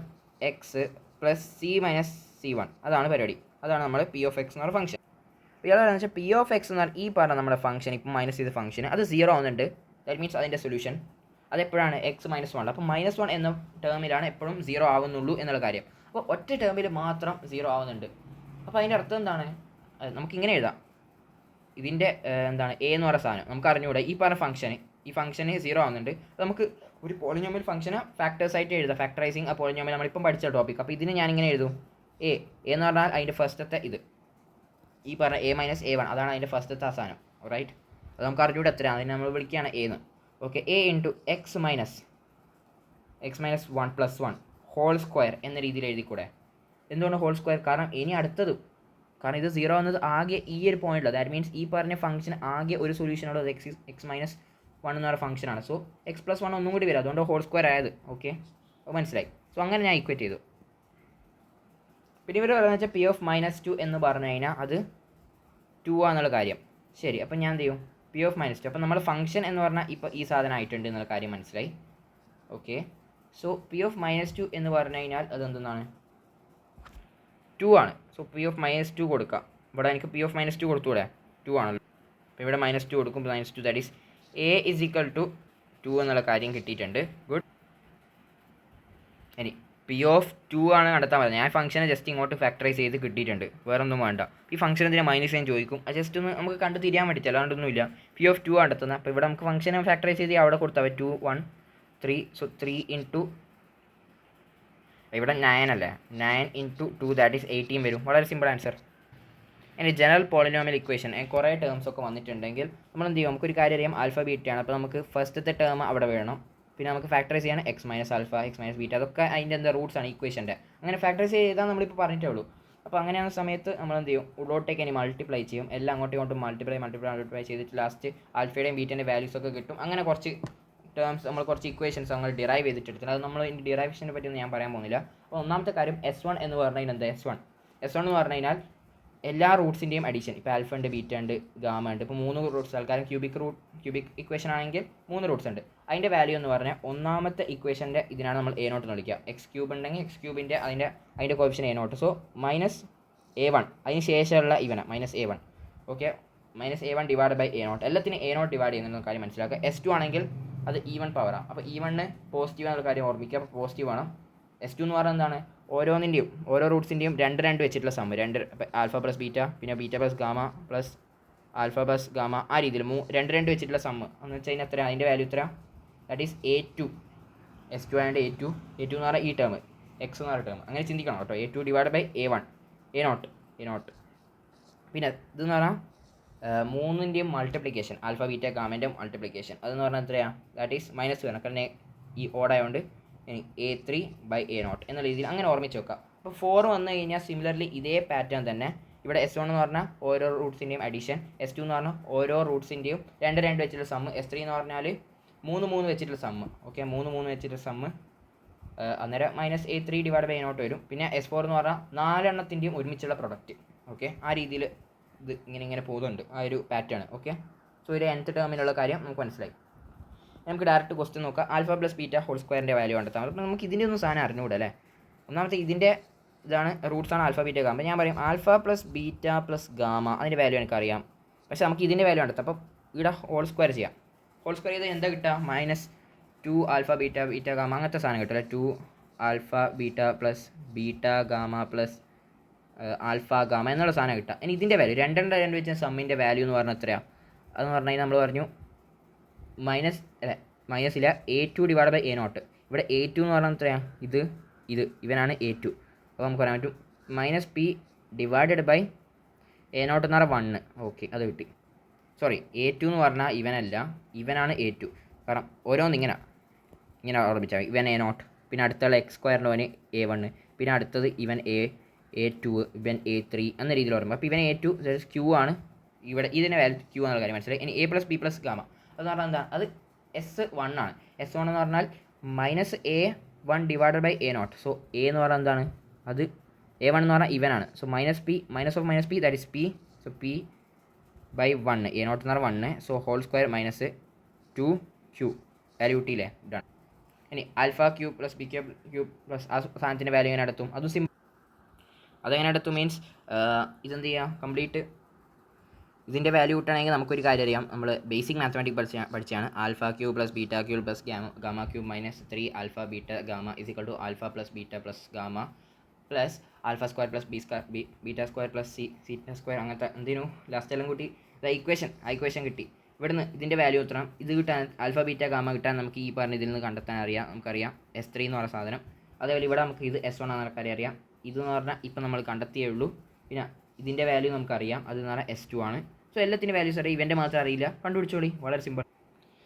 X plus C minus C1 അതാണ് പരിപാടി. അതാണ് നമ്മൾ പി ഓഫ് എക്സ് എന്ന് പറയുന്ന ഫംഗ്ഷൻ. ഇയാളെന്ന് വെച്ചാൽ പി ഓഫ് എക്സ് എന്ന് പറഞ്ഞാൽ ഈ പറഞ്ഞ നമ്മുടെ ഫംഗ്ഷൻ ഇപ്പം മൈനസ് ചെയ്ത ഫംഗ്ഷൻ അത് 0 ആവുന്നുണ്ട്. ദാറ്റ് മീൻസ് അതിൻ്റെ സൊല്യൂഷൻ അതെപ്പോഴാണ് എക്സ് മൈനസ് 1. അപ്പോൾ -1 എന്ന ടേമിലാണ് എപ്പോഴും 0 ആവുന്നുള്ളൂ എന്നുള്ള കാര്യം. അപ്പോൾ ഒറ്റ ടേമിൽ മാത്രം 0 ആവുന്നുണ്ട്. അപ്പോൾ അതിൻ്റെ അർത്ഥം എന്താണ്? നമുക്കിങ്ങനെ എഴുതാം. ഇതിൻ്റെ എന്താണ് എ എന്ന് പറയുന്ന സാധനം നമുക്ക് അറിഞ്ഞുകൂടെ. ഈ പറഞ്ഞ ഫംഗ്ഷന് 0 ആവുന്നുണ്ട്. നമുക്ക് ഒരു പോളിനോമിയൽ ഫംഗ്ഷന് ഫാക്ടേഴ്സ് ആയിട്ട് എഴുതാം. ഫാക്ടറൈസിങ് ആ പോളിനോമിയൽ നമ്മളിപ്പം പഠിച്ച ടോപ്പിക്. അപ്പോൾ ഇതിന് ഞാനിങ്ങനെ എഴുതും എ എന്ന് പറഞ്ഞാൽ അതിൻ്റെ ഫസ്റ്റത്തെ ഇത് ഈ പറഞ്ഞ A മൈനസ് A1 അതാണ് അതിൻ്റെ ഫസ്റ്റത്തെ ആ സാധനം, റൈറ്റ്. അത് നമുക്ക് അറിഞ്ഞൂടെ എത്രയാണ്, അതിനെ നമ്മൾ വിളിക്കുകയാണ് എ എന്ന്. Okay, A into X minus 1 plus 1 whole square എന്ന രീതിയിൽ എഴുതിക്കൂടെ. എന്തുകൊണ്ട് ഹോൾ സ്ക്വയർ? കാരണം ഇനി അടുത്തത്, കാരണം ഇത് 0 എന്നത് ആകെ ഈ ഒരു പോയിന്റിലാണ്. ദാറ്റ് മീൻസ് ഈ പറഞ്ഞ ഫംഗ്ഷൻ ആകെ ഒരു സൊല്യൂഷൻ ഉള്ളത് എക്സ് മൈനസ് 1 എന്ന് പറയുന്ന ഫംഗ്ഷനാണ്. സോ എക്സ് പ്ലസ് 1 ഒന്നും കൂടി വരും, അതുകൊണ്ട് ഹോൾ സ്ക്വയർ ആയത്. ഓക്കെ, അപ്പോൾ മനസ്സിലായി. സോ അങ്ങനെ ഞാൻ ഇക്വേറ്റ് ചെയ്തു. പിന്നെ ഇവർ പറയുന്നത് വെച്ചാൽ പി ഓഫ് -2 എന്ന് പറഞ്ഞു കഴിഞ്ഞാൽ അത് 2 ആണെന്നുള്ള കാര്യം. ശരി, അപ്പം ഞാൻ എന്ത് ചെയ്യും? P of -2. അപ്പം നമ്മൾ ഫംഗ്ഷൻ എന്ന് പറഞ്ഞാൽ ഇപ്പോൾ ഈ സാധനം ആയിട്ടുണ്ട് എന്നുള്ള കാര്യം മനസ്സിലായി. ഓക്കെ, സോ പി ഓഫ് -2 എന്ന് പറഞ്ഞു കഴിഞ്ഞാൽ അതെന്താണ്? 2 ആണ്. സോ പി ഓഫ് -2 കൊടുക്കാം. ഇവിടെ എനിക്ക് പി ഓഫ് -2 കൊടുത്തുകൂടെ? 2 ആണല്ലോ. അപ്പോൾ ഇവിടെ -2 കൊടുക്കും. -2 that is A is equal to 2 എന്നുള്ള കാര്യം കിട്ടിയിട്ടുണ്ട്. ഗുഡ്. ഇനി പി ഓഫ് 2 ആണ് കണ്ടെത്താൻ പറയുന്നത്. ഞാൻ ഫംഗ്ഷനെ ജസ്റ്റ് ഇങ്ങോട്ട് ഫാക്ടറൈസ് ചെയ്ത് കിട്ടിയിട്ടുണ്ട്, വേറെ ഒന്നും വേണ്ട. ഈ ഫംഗ്ഷൻ എന്തിനാ മൈനസ് ഞാൻ ചോദിക്കും, അത് ജസ്റ്റ് ഒന്ന് നമുക്ക് കണ്ടു തിരിയാൻ പറ്റില്ല, അല്ലാണ്ടൊന്നുമില്ല. പി ഓഫ് 2 കണ്ടെത്തുന്നത്. അപ്പോൾ ഇവിടെ നമുക്ക് ഫംഗ്ഷനെ ഫാക്ടറൈസ് ചെയ്ത് അവിടെ കൊടുത്താൽ 2 1 3. സോ 3 ഇൻറ്റു ഇവിടെ 9 അല്ലേ, 9 ഇൻറ്റു 2 ദാറ്റ് ഈസ് 18 വരും. വളരെ സിമ്പിൾ ആൻസർ. ഇനി ജനറൽ പോളിനോമിയൽ ഇക്വേഷൻ കുറേ ടേംസ് ഒക്കെ വന്നിട്ടുണ്ടെങ്കിൽ നമ്മൾ എന്ത് ചെയ്യും? നമുക്കൊരു കാര്യം അറിയാം, ആൽഫ ബീറ്റയാണ്. അപ്പോൾ നമുക്ക് ഫസ്റ്റത്തെ ടേം അവിടെ വേണം. പിന്നെ നമുക്ക് ഫാക്ടറൈസ് ചെയ്യണം X minus alpha x minus beta, അതൊക്കെ അതിൻ്റെ എന്താ റൂട്ട്സ് ആണ് ഇക്വേഷൻ്റെ. അങ്ങനെ ഫാക്ടറൈസ് ചെയ്താൽ നമ്മളിപ്പോൾ പറഞ്ഞിട്ടേ ഉള്ളൂ. അപ്പോൾ അങ്ങനെയാകുന്ന സമയത്ത് നമ്മൾ എന്ത് ചെയ്യും? ഉള്ളോട്ടേക്ക് ഇനി മൾട്ടിപ്ലൈ ചെയ്യും. എല്ലാം അങ്ങോട്ടും മൾട്ടിപ്ലൈ ചെയ്തിട്ട് ലാസ്റ്റ് ആൽഫയുടെയും ബീറ്റേൻ്റെ വാല്യൂസ് ഒക്കെ കിട്ടും. അങ്ങനെ കുറച്ച് ടേംസ് നമ്മൾ കുറച്ച് ഇക്വേഷൻസ് നമ്മൾ ഡിറൈവ് ചെയ്തിട്ടെടുത്തിട്ടുണ്ട്. അത് നമ്മൾ ഇതിൻ്റെ ഡിറൈവേഷനെ പറ്റിയൊന്നും ഞാൻ പറയാൻ പോകുന്നില്ല. അപ്പോൾ ഒന്നാമത്തെ കാര്യം S1 എന്ന് പറഞ്ഞു കഴിഞ്ഞാൽ എന്താ? S1 എന്ന് പറഞ്ഞു കഴിഞ്ഞാൽ എല്ലാ റൂട്ട്സിൻ്റെയും അഡീഷൻ. ഇപ്പോൾ ആൽഫ ഉണ്ട്, ബീറ്റ ഉണ്ട്, ഗാമ ഉണ്ട്. ഇപ്പോൾ 3 റൂട്ട്സ് ആൾക്കാരും ക്യൂബിക് ഇക്വേഷൻ ആണെങ്കിൽ 3 റൂട്ട്സ് ഉണ്ട്. അതിൻ്റെ വാല്യൂ എന്ന് പറഞ്ഞാൽ ഒന്നാമത്തെ ഇക്വേഷൻ്റെ ഇതിനാണ് നമ്മൾ A0 എന്ന് വിളിക്കുക. എക്സ് ക്യൂബ് ഉണ്ടെങ്കിൽ എക്സ് ക്യൂബിൻ്റെ അതിൻ്റെ കോഫിഷ്യൻ A0. സോ -A1 അതിന് ശേഷമുള്ള ഇവനാണ് -A1. Okay, -A1 divide by A0. എല്ലാത്തിനും A0 ഡിവൈഡ് ചെയ്യുന്ന കാര്യം മനസ്സിലാക്കുക. S2 ആണെങ്കിൽ അത് ഈവൻ പവറാണ്. അപ്പോൾ ഈവണ് പോസിറ്റീവ് എന്നുള്ള കാര്യം ഓർമ്മിക്കുക. അപ്പോൾ പോസിറ്റീവ് ആണ്. S2 എന്ന് പറയുന്നത് എന്താണ്? ഓരോന്നിൻ്റെയും ഓരോ റൂട്ട്സിൻ്റെയും 2 വെച്ചിട്ടുള്ള സമ്മ്. 2 ആൽഫ പ്ലസ് ബീറ്റ, പിന്നെ beta plus gamma plus alpha plus gamma, ആ രീതിയിൽ 2 വെച്ചിട്ടുള്ള സമ്മ് എന്ന് വെച്ച് കഴിഞ്ഞാൽ എത്ര? അതിൻ്റെ വാല്യൂ എത്ര? That is A2. S2 ആയതുകൊണ്ട് A2 എന്ന് പറഞ്ഞാൽ ഈ ടേം, എക്സ് എന്ന് പറയുന്ന ടേം. അങ്ങനെ ചിന്തിക്കണം കേട്ടോ. A2 divide by A0. പിന്നെ ഇതെന്ന് പറഞ്ഞാൽ 3ൻ്റെയും മൾട്ടിപ്ലിക്കേഷൻ, ആൽഫ ബീറ്റ ഗാമേൻ്റെ മൾട്ടിപ്ലിക്കേഷൻ. അതെന്ന് പറഞ്ഞാൽ എത്രയാണ്? ദാറ്റ് ഈസ് -1 വേണം, കാരണം ഈ ഓടായതുകൊണ്ട് A3 ബൈ A0 എന്ന രീതിയിൽ അങ്ങനെ ഓർമ്മിച്ച് വെക്കുക. അപ്പോൾ 4 വന്നു കഴിഞ്ഞാൽ സിമിലർലി ഇതേ പാറ്റേൺ തന്നെ ഇവിടെ S1 എന്ന് പറഞ്ഞാൽ ഓരോ റൂട്ട്സിൻ്റെയും അഡീഷൻ, S2 എന്ന് പറഞ്ഞാൽ ഓരോ റൂട്ട്സിൻ്റെയും 2 വെച്ചിട്ടുള്ള സമ്മ്, S3 എന്ന് പറഞ്ഞാൽ 3 വെച്ചിട്ടുള്ള സമ്മ്. ഓക്കെ, 3 വെച്ചിട്ടുള്ള സമ്മ്. അന്നേരം -A3 ഡിവൈഡ് ബൈ A0 വരും. പിന്നെ S4 എന്ന് പറഞ്ഞാൽ 4 എണ്ണത്തിൻ്റെയും ഒരുമിച്ചുള്ള പ്രൊഡക്റ്റ്. ഓക്കെ, ആ രീതിയിൽ ഇത് ഇങ്ങനെ പോകുന്നുണ്ട്, ആ ഒരു പാറ്റേൺ. ഓക്കെ, സോ ഒരു nth ടേമിലുള്ള കാര്യം നമുക്ക് മനസ്സിലായി. നമുക്ക് ഡയറക്റ്റ് ക്വസ്റ്റ്യൻ നോക്കാം. ആൽഫ പ്ലസ് ബീറ്റ ഹോൾ സ്ക്വയറിൻ്റെ വാല്യൂ കണ്ടെത്താം. അപ്പോൾ നമുക്ക് ഇതിൻ്റെ ഒന്നും സാധനം അറിഞ്ഞുകൂടെ അല്ലേ. ഒന്നാമത്തെ ഇതിൻ്റെ ഇതാണ് റൂട്ട്സാണ് ആൽഫ ബീറ്റ ഗാമ. ഞാൻ പറയും alpha plus beta plus gamma, അതിൻ്റെ വാല്യൂ എനിക്കറിയാം. പക്ഷേ നമുക്ക് ഇതിൻ്റെ വാല്യൂ കണ്ടെത്താം. അപ്പോൾ ഇവിടെ ഹോൾ സ്ക്വയർ ചെയ്യാം. ഹോൾ സ്ക്വയർ ചെയ്താൽ എന്താ കിട്ടുക? Two alpha beta beta gamma അങ്ങനത്തെ സാധനം കിട്ടും അല്ലേ. 2 alpha beta plus beta gamma plus alpha gamma എന്നുള്ള സാധനം കിട്ടുക. ഇനി ഇതിൻ്റെ വാല്യൂ രണ്ട് വെച്ച സമ്മിൻ്റെ വാല്യൂ എന്ന് പറഞ്ഞാൽ എത്രയാണ്? അതെന്ന് പറഞ്ഞു കഴിഞ്ഞാൽ നമ്മൾ പറഞ്ഞു മൈനസ് ഇല്ല A2 ഡിവൈഡ് ബൈ A0. ഇവിടെ A2 എന്ന് പറഞ്ഞാൽ എത്രയാണ്? ഇവനാണ് A2. അപ്പോൾ നമുക്ക് പറയാൻ പറ്റും -P ഡിവൈഡഡ് ബൈ A0 എന്ന് പറഞ്ഞാൽ 1. ഓക്കെ, അത് കിട്ടി. സോറി, A2 എന്ന് പറഞ്ഞാൽ ഇവനാണ് A2. കാരണം ഓരോന്ന് ഇങ്ങനെ ഓർമ്മിച്ചാൽ ഇവൻ A0, പിന്നെ അടുത്തുള്ള x² അവന് A1, പിന്നെ അടുത്തത് ഇവൻ A2, ഇവൻ A3 എന്ന രീതിയിൽ ഓർമ്മ. അപ്പോൾ ഇവൻ A2 Q ആണ്. ഇവിടെ ഇതിൻ്റെ വാല്യൂ Q എന്നുള്ള കാര്യം മനസ്സിലായി. ഇനി A plus B plus gamma അതെന്ന് പറഞ്ഞാൽ എന്താ? അത് S1 ആണ്. S1 എന്ന് പറഞ്ഞാൽ -A1 divided by A0. So A എന്ന് പറഞ്ഞാൽ എന്താണ്? അത് A1 എന്ന് പറഞ്ഞാൽ ഇവനാണ്. So -P that is P. So P by 1 A0 എന്ന് പറഞ്ഞാൽ 1. So whole square -2Q value കിട്ടിയില്ലേ? ഡൺ. ഇനി alpha Q plus B Q plus ആ സാധനത്തിൻ്റെ വാല്യൂ എങ്ങനെ എടുത്തും? അതും സിമ്പിൾ. അതെങ്ങനെ എടുത്തു മീൻസ് ഇതെന്ത് ചെയ്യുക? കംപ്ലീറ്റ് ഇതിൻ്റെ വാല്യൂ കിട്ടുകയാണെങ്കിൽ നമുക്കൊരു കാര്യം അറിയാം. നമ്മൾ ബേസിക് മാത്തമാറ്റിക് പഠിച്ചാണ്. Alpha Q plus beta cube plus gamma cube -3 alpha beta gamma is equal to alpha plus beta plus gamma plus alpha square plus beta square plus zeta square അങ്ങനത്തെ എന്തിനു last എല്ലാം കൂട്ടി ഇക്വേഷൻ കിട്ടി. ഇവിടുന്ന് ഇതിൻ്റെ value എത്ര? ഇത് കിട്ടാൻ ആൽഫ ബീറ്റ ഗാമ കിട്ടാൻ നമുക്ക് ഈ പറഞ്ഞ ഇതിൽ നിന്ന് കണ്ടെത്താൻ അറിയാം. നമുക്കറിയാം S3 എന്ന് പറയുന്ന സാധനം. അതേപോലെ ഇവിടെ നമുക്ക് ഇത് S1 ആണെന്ന് അറിയാം. ഇതെന്ന് പറഞ്ഞാൽ ഇപ്പം നമ്മൾ കണ്ടെത്തിയേ ഉള്ളൂ. പിന്നെ ഇതിൻ്റെ വാല്യൂ നമുക്കറിയാം, അതെന്ന് പറഞ്ഞാൽ S2 ആണ്. സോ എല്ലാത്തിൻ്റെ വാല്യൂസ് അറിയാം, ഇവൻ്റെ മാത്രം അറിയില്ല. കണ്ടുപിടിച്ചോളി, വളരെ സിമ്പിൾ.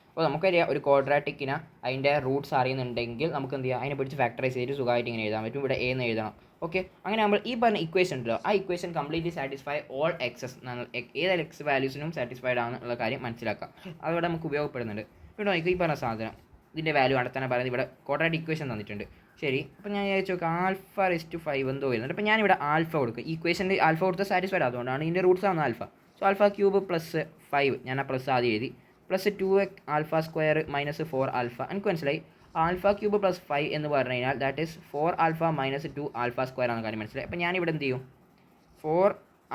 അപ്പോൾ നമുക്കറിയാം ഒരു ക്വാഡ്രാറ്റിക്കിന് അതിൻ്റെ റൂട്ട്സ് അറിയുന്നുണ്ടെങ്കിൽ നമുക്ക് എന്ത് ചെയ്യാം? അതിനെ പിടിച്ച് ഫാക്ടറൈസ് ചെയ്തിട്ട് സുഖമായിട്ട് ഇങ്ങനെ എഴുതാൻ പറ്റും. ഇവിടെ A എന്ന് എഴുതണം. ഓക്കെ, അങ്ങനെ നമ്മൾ ഈ പറഞ്ഞ ഇക്വേഷൻ ഉണ്ടല്ലോ, ആ equation completely satisfy all x's. ഏത് എക്സ് വാല്യൂസിനും സാറ്റിസ്ഫൈഡ് ആണെന്നുള്ള കാര്യം മനസ്സിലാക്കാം. അതോടെ നമുക്ക് ഉപയോഗപ്പെടുന്നുണ്ട്. ഇവിടെ നോക്കി ഈ പറഞ്ഞ സാധനം ഇതിൻ്റെ വാല്യൂ കണ്ടെത്താനാണ് പറയുന്നത്. ഇവിടെ ക്വാഡ്രാറ്റിക് ഇക്വേഷൻ തന്നിട്ടുണ്ട്. ശരി, അപ്പോൾ ഞാൻ വിചാരിച്ചു നോക്കാം α/5 എന്തോ വരുന്നുണ്ട്. അപ്പോൾ ഞാനിവിടെ ആൽഫ കൊടുക്കും. ഈ ഇക്വേഷൻ്റെ ആൽഫ കൊടുത്ത് സാറ്റിസ്ഫൈഡ് അതുകൊണ്ടാണ് ഇതിൻ്റെ റൂട്ട്സ് ആണ് alpha. So alpha cube plus 5 ഞാൻ ആ പ്ലസ് ആദ്യം എഴുതി പ്ലസ് 2 ആൽഫ സ്ക്വയർ -4 ആൽഫ. എനിക്ക് മനസ്സിലായി ആൽഫ ക്യൂബ് പ്ലസ് 5 എന്ന് പറഞ്ഞു കഴിഞ്ഞാൽ that is 4 alpha -2 alpha square ആണ് കാര്യം മനസ്സിലായി. അപ്പോൾ ഞാനിവിടെ എന്ത് ചെയ്യും? 4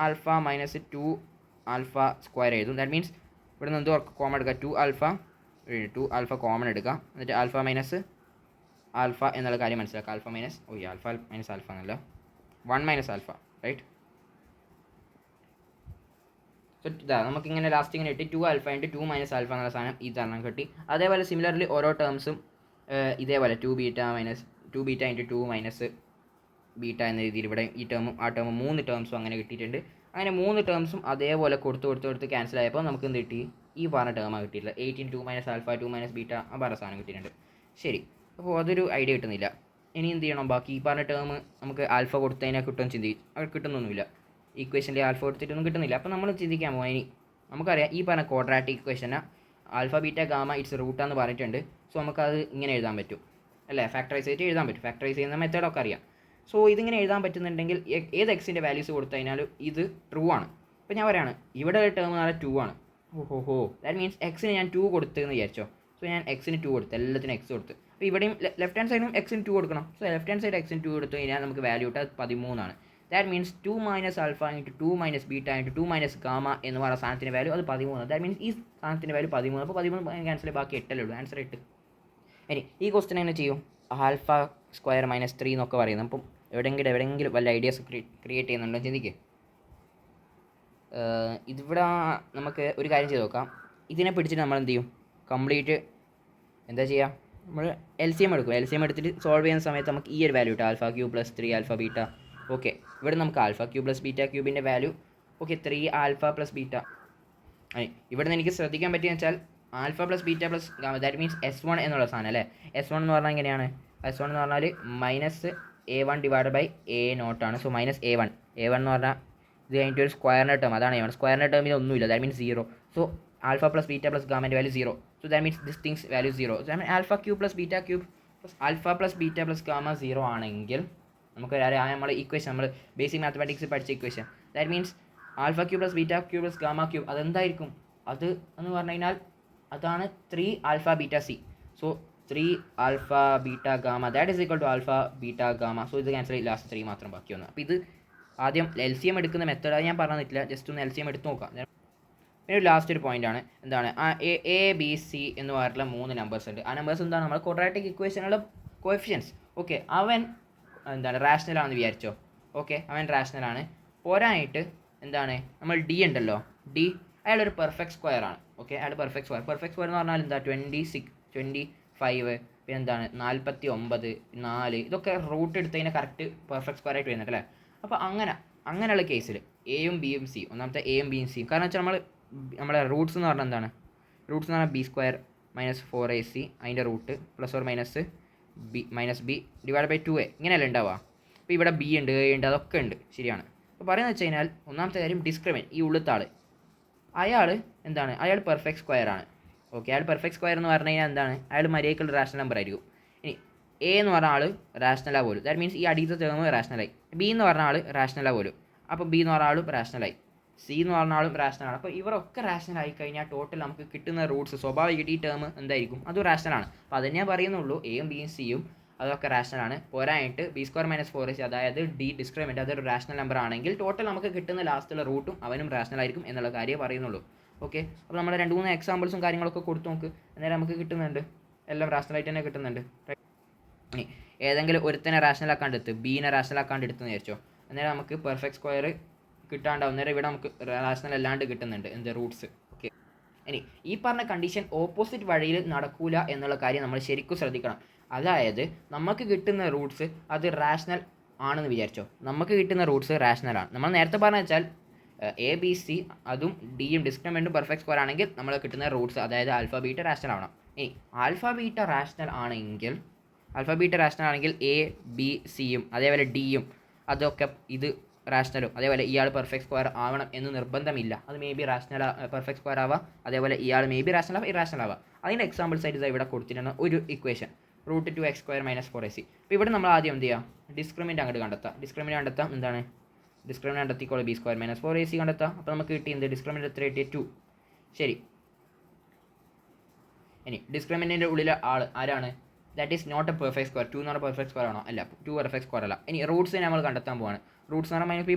ആൽഫ -2 ആൽഫ സ്ക്വയർ എഴുതും. ദാറ്റ് മീൻസ് ഇവിടെ നിന്ന് എന്തോ കോമൺ എടുക്കുക, 2 ആൽഫ കോമൺ എടുക്കുക. എന്നിട്ട് ആൽഫ മൈനസ് ആൽഫ എന്നുള്ള കാര്യം മനസ്സിലാക്കുക. ആൽഫ മൈനസ് ആൽഫ എന്നല്ല, 1 മൈനസ് ആൽഫ, റൈറ്റ്? സോ ഇതാ നമുക്കിങ്ങനെ ലാസ്റ്റ് ഇങ്ങനെ കിട്ടി 2 ആൽഫ ഇൻറ്റു 2 മൈനസ് ആൽഫ എന്നുള്ള സാധനം ഈ തരണം കിട്ടി. അതേപോലെ സിമിലർലി ഓരോ ടേംസും ഇതേപോലെ 2 ബീറ്റ ഇൻറ്റു 2 മൈനസ് ബീറ്റ എന്ന രീതിയിൽ ഇവിടെ ഈ ടേമും ആ ടേമും 3 ടേംസും അങ്ങനെ കിട്ടിയിട്ടുണ്ട്. അങ്ങനെ 3 ടേംസും അതേപോലെ കൊടുത്ത് ക്യാൻസൽ ആയപ്പോൾ നമുക്ക് എന്ത് കിട്ടി? ഈ പറഞ്ഞ ടേമാണ് കിട്ടിയില്ല. 18 2 മൈനസ് ആൽഫ 2 മൈനസ് ബീറ്റ ആ പറഞ്ഞ സാധനം കിട്ടിയിട്ടുണ്ട്. ശരി, അപ്പോൾ അതൊരു ഐഡിയ കിട്ടുന്നില്ല. ഇനി എന്ത് ചെയ്യണം? ബാക്കി ഈ പറഞ്ഞ ടേം നമുക്ക് ആൽഫ കൊടുത്തതിനെ കിട്ടുമെന്ന് ചിന്തിക്കും. അത് കിട്ടുന്നൊന്നുമില്ല. ഇക്വേഷനിൽ ആൽഫ കൊടുത്തിട്ടൊന്നും കിട്ടുന്നില്ല. അപ്പോൾ നമ്മൾ ചിന്തിക്കാൻ പോകും. ഇനി നമുക്കറിയാം ഈ പറഞ്ഞ ക്വാഡ്രാറ്റിക് ഇക്വേഷന് ആൽഫ ബീറ്റ ഗാമ ഇറ്റ്സ് റൂട്ടാന്ന് പറഞ്ഞിട്ടുണ്ട്. സോ നമുക്കത് ഇങ്ങനെ എഴുതാൻ പറ്റും അല്ലേ? ഫാക്ടറൈസ് ചെയ്തിട്ട് എഴുതാൻ പറ്റും. ഫാക്ടറൈസ് ചെയ്യുന്ന മെത്തേഡൊക്കെ അറിയാം. സോ ഇതിങ്ങനെ എഴുതാൻ പറ്റുന്നുണ്ടെങ്കിൽ ഏത് എക്സിൻ്റെ വാല്യൂസ് കൊടുത്തു കഴിഞ്ഞാലും ഇത് ട്രൂ ആണ്. ഇപ്പോൾ ഞാൻ പറയുകയാണ് ഇവിടെ ടേം എന്ന് പറഞ്ഞാൽ 2 ആണ്. ഓഹോ, ദാറ്റ് മീൻസ് എക്സിന് ഞാൻ 2 കൊടുത്തെന്ന് വിചാരിച്ചോ. സോ ഞാൻ എക്സിന് 2 കൊടുത്തു, എല്ലാത്തിനും എക്സ് കൊടുത്ത്. അപ്പോൾ ഇവിടെയും ലെഫ്റ്റ് ഹാൻഡ് സൈഡിനും എക്സിന് 2 കൊടുക്കണം. സോ ലെഫ്റ്റ് ഹാൻഡ് സൈഡ് എക്സിന് 2 കൊടുത്തു കഴിഞ്ഞാൽ നമുക്ക് വാല്യൂ കിട്ടാൻ 13 ആണ്. That means 2 minus alpha into 2 minus beta into 2 minus gamma എന്ന് പറയുന്ന സാധനത്തിൻ്റെ വാല്യൂ അത് 13. ദാറ്റ് മീൻസ് ഈ സാധനത്തിൻ്റെ വാല്യൂ 13. അപ്പോൾ 13 ക്യാൻസൽ ബാക്കി 8 അല്ലേ ഉള്ളൂ. ആൻസർ 8. ഇനി ഈ ക്വസ്റ്റൻ എങ്ങനെ ചെയ്യും? ആൽഫ സ്ക്വയർ -3 എന്നൊക്കെ പറയുന്നത്. അപ്പം എവിടെയെങ്കിലും വല്ല ഐഡിയാസ് ക്രിയേറ്റ് ചെയ്യുന്നുണ്ടോ ചിന്തിക്കുക. ഇതിവിടെ നമുക്ക് ഒരു കാര്യം ചെയ്ത് നോക്കാം. ഇതിനെ പിടിച്ചിട്ട് നമ്മൾ എന്ത് ചെയ്യും? കംപ്ലീറ്റ് എന്താ ചെയ്യുക? നമ്മൾ LCM എടുക്കും. LCM എടുത്തിട്ട് സോൾവ് ചെയ്യുന്ന സമയത്ത് നമുക്ക് ഈ ഒരു വാല്യൂ കിട്ടും. Alpha Q plus 3 alpha beta. Okay, ഇവിടെ നമുക്ക് ആൽഫ ക്യൂ പ്ലസ് ബീറ്റ ക്യൂബിൻ്റെ വാല്യൂ 3 ആൽഫ പ്ലസ് ബീറ്റ. ഇവിടെ നിന്ന് എനിക്ക് ശ്രദ്ധിക്കാൻ പറ്റിയെന്ന് വെച്ചാൽ alpha plus beta plus gamma that means S1 എന്നുള്ള സാധനം അല്ലേ? S1 എന്ന് പറഞ്ഞാൽ എങ്ങനെയാണ്? S1 എന്ന് പറഞ്ഞാൽ -A1 ഡിവൈഡ് ബൈ A0 ആണ്. സോ -A1 എന്ന് പറഞ്ഞാൽ ഇത് കഴിഞ്ഞിട്ട് ഒരു സ്ക്വയറിൻ്റെ ടേം, അതാണ് A1. സ്ക്വയറിൻ്റെ ടേമിൽ ഒന്നുമില്ല, that means 0. So alpha plus beta plus ഗാമൻ്റെ value 0. So that means this things value 0. So alpha Q plus beta cube plus alpha plus beta plus gamma 0 ആണെങ്കിൽ നമുക്ക് നമ്മൾ ഇക്വേഷൻ നമ്മൾ ബേസിക് മാത്തമാറ്റിക്സ് പഠിച്ച equation that means alpha Q plus beta cube plus gamma cube അതെന്തായിരിക്കും? അത് എന്ന് പറഞ്ഞു കഴിഞ്ഞാൽ അതാണ് 3 alpha beta C. So 3 alpha beta gamma that is equal to alpha beta gamma. So ഇത് ക്യാൻസൽ ചെയ്ത് ലാസ്റ്റ് 3 മാത്രം ബാക്കി വന്നു. അപ്പോൾ ഇത് ആദ്യം LCM എടുക്കുന്ന മെത്തേഡ് ഞാൻ പറഞ്ഞിട്ടില്ല, ജസ്റ്റ് ഒന്ന് LCM എടുത്ത് നോക്കാം. പിന്നെ ലാസ്റ്റ് ഒരു പോയിൻ്റാണ് എന്താണ് എ ബി സി എന്ന് പറഞ്ഞിട്ടുള്ള 3 നമ്പേഴ്സ് ഉണ്ട്. ആ നമ്പേഴ്സ് എന്താണ് നമ്മൾ ക്വാഡ്രാറ്റിക് ഇക്വേഷനുള്ള കോഎഫിഷ്യൻസ്. ഓക്കെ, അവൻ എന്താണ് റാഷണൽ ആണെന്ന് വിചാരിച്ചോ. ഓക്കെ, അവൻ റാഷണൽ ആണ്. പോരാനായിട്ട് എന്താണ് നമ്മൾ ഡി ഉണ്ടല്ലോ, ഡി അയാളൊരു പെർഫെക്റ്റ് സ്ക്വയർ ആണ്. ഓക്കെ, അയാൾ പെർഫെക്റ്റ് സ്ക്വയർ എന്ന് പറഞ്ഞാൽ എന്താ 25 പിന്നെ എന്താണ് 49 4 ഇതൊക്കെ റൂട്ട് എടുത്തതിന് കറക്റ്റ് പെർഫെക്റ്റ് സ്ക്വയർ ആയിട്ട് വരുന്നുണ്ട് അല്ലേ. അപ്പോൾ അങ്ങനെയുള്ള കേസിൽ എയും ബിയും സിയും, ഒന്നാമത്തെ എയും ബിയും സിയും, കാരണം വെച്ചാൽ നമ്മളെ റൂട്ട്സ് എന്ന് പറഞ്ഞാൽ എന്താണ്, റൂട്ട്സ് എന്ന് പറഞ്ഞാൽ b² - 4ac അതിൻ്റെ root +or - b divide by 2a ഇങ്ങനെയല്ല ഉണ്ടാവുക. അപ്പോൾ ഇവിടെ ബി ഉണ്ട്, എ ഉണ്ട്, അതൊക്കെ ഉണ്ട്, ശരിയാണ്. അപ്പോൾ പറയുന്നത് വെച്ച് കഴിഞ്ഞാൽ ഒന്നാമത്തെ കാര്യം ഡിസ്ക്രിമിനൻറ്റ്, ഈ ഉള്ളത്തെ ആൾ അയാൾ എന്താണ്, അയാൾ പെർഫെക്റ്റ് സ്ക്വയർ ആണ്. ഓക്കെ, അയാൾ പെർഫെക്റ്റ് സ്ക്വയർ എന്ന് പറഞ്ഞു കഴിഞ്ഞാൽ എന്താണ്, അയാൾ മര്യാദയ്ക്കുള്ള റാഷണൽ നമ്പർ ആയിരിക്കും. ഇനി എ എന്ന് പറഞ്ഞ ആൾ റാഷണലാ പോലും, ദാറ്റ് മീൻസ് ഈ അടിയത്തെ ടേം റാഷണലായി. ബി എന്ന് പറഞ്ഞ ആൾ റാഷണലാ പോലും, അപ്പോൾ ബി എന്ന് പറഞ്ഞ ആളും റാഷണലായി. സി എന്ന് പറഞ്ഞ ആളും റാഷണലാണ്. അപ്പോൾ ഇവരൊക്കെ റാഷണൽ ആയി കഴിഞ്ഞാൽ ടോട്ടൽ നമുക്ക് കിട്ടുന്ന റൂട്ട്സ് സ്വാഭാവികമായിട്ട് ഈ ടേം എന്തായിരിക്കും, അതും റാഷണലാണ്. അപ്പോൾ അത് ഞാൻ പറയുന്നുള്ളൂ, എയും ബിയും സിയും അതൊക്കെ റാഷണലാണ്. പോരായിട്ട് b² - 4ac അതായത് ഡി ഡിസ്ക്രിമിനൻ്റ് അതൊരു റാഷണൽ നമ്പർ ആണെങ്കിൽ ടോട്ടൽ നമുക്ക് കിട്ടുന്ന ലാസ്റ്റുള്ള റൂട്ടും അവനും റാഷണൽ ആയിരിക്കും എന്നുള്ള കാര്യം പറയുന്നുള്ളൂ. ഓക്കെ, അപ്പോൾ നമ്മൾ 2-3 എക്സാമ്പിൾസും കാര്യങ്ങളൊക്കെ കൊടുത്തു നോക്ക്, അന്നേരം നമുക്ക് കിട്ടുന്നുണ്ട്, എല്ലാം റാഷണലായിട്ട് തന്നെ കിട്ടുന്നുണ്ട്. ഇനി ഏതെങ്കിലും ഒരുത്തനെ റാഷണൽ ആക്കാണ്ട് എടുത്ത് ബീനെ റാഷണൽ ആക്കാണ്ട് എടുത്തെന്ന് വിചാരിച്ചോ, അന്നേരം നമുക്ക് പെർഫെക്റ്റ് സ്ക്വയർ കിട്ടാണ്ടാവും. അന്നേരം ഇവിടെ നമുക്ക് റാഷണൽ അല്ലാണ്ട് കിട്ടുന്നുണ്ട് എന്ത് റൂട്ട്സ്. ഓക്കെ, ഇനി ഈ പറഞ്ഞ കണ്ടീഷൻ ഓപ്പോസിറ്റ് വഴിയിൽ നടക്കൂല എന്നുള്ള കാര്യം നമ്മൾ ശരിക്കും ശ്രദ്ധിക്കണം. അതായത് നമുക്ക് കിട്ടുന്ന റൂട്ട്സ് അത് റാഷണൽ ആണെന്ന് വിചാരിച്ചോ, നമുക്ക് കിട്ടുന്ന റൂട്ട്സ് റാഷണൽ ആണ്. നമ്മൾ നേരത്തെ പറഞ്ഞ വെച്ചാൽ എ ബി സി അതും ഡിയും ഡിസ്ക്രിമിനൻറ്റും പെർഫെക്റ്റ് സ്ക്വയർ ആണെങ്കിൽ നമ്മൾ കിട്ടുന്ന റൂട്ട്സ് അതായത് ആൽഫ ബീറ്റ റാഷണൽ ആവണം. ഇനി ആൽഫ ബീറ്റ റാഷണൽ ആണെങ്കിൽ എ ബി സിയും അതേപോലെ ഡിയും അതൊക്കെ ഇത് റാഷണലും അതേപോലെ ഇയാൾ പെർഫെക്റ്റ് സ്ക്വയർ ആവണം എന്ന് നിർബന്ധമില്ല. അത് may be rational perfect square ആവാം, അതേപോലെ ഇയാൾ മേ ബി റാഷണൽ ആവാം, ഇറാഷണൽ ആവാം. അതിൻ്റെ എക്സാമ്പിൾസ് ആയിട്ട് ഇവിടെ കൊടുത്തിട്ടുണ്ട് ഒരു ഇക്വേഷൻ √2x² - 4ac. അപ്പോൾ ഇവിടെ നമ്മൾ ആദ്യം എന്ത് ചെയ്യാം, ഡിസ്ക്രിമിനൻ്റ് അങ്ങോട്ട് കണ്ടെത്താം. എന്താണ് ഡിസ്ക്രിമിനൻ്റ് കണ്ടെത്തിക്കോളൂ, b² - 4ac കണ്ടെത്താം. അപ്പോൾ നമുക്ക് കിട്ടിയത് ഡിസ്ക്രിമിനൻ്റ് എത്ര കിട്ടിയ 2. ശരി, ഇനി ഡിസ്ക്രിമിനൻ്റിൻ്റെ ഉള്ളിലെ ആൾ ആരാണ്, that is not a perfect square. 2 എന്ന് പറഞ്ഞാൽ പെർഫെക്റ്റ് സ്ക്വയർ ആണോ, അല്ല, 2 പെർഫെക്റ്റ് സ്ക്വയർ അല്ല. ഇനി റൂട്ട്സ് നമ്മൾ കണ്ടെത്താൻ പോവാണ്. റൂട്ട്സ് എന്ന് പറഞ്ഞാൽ -b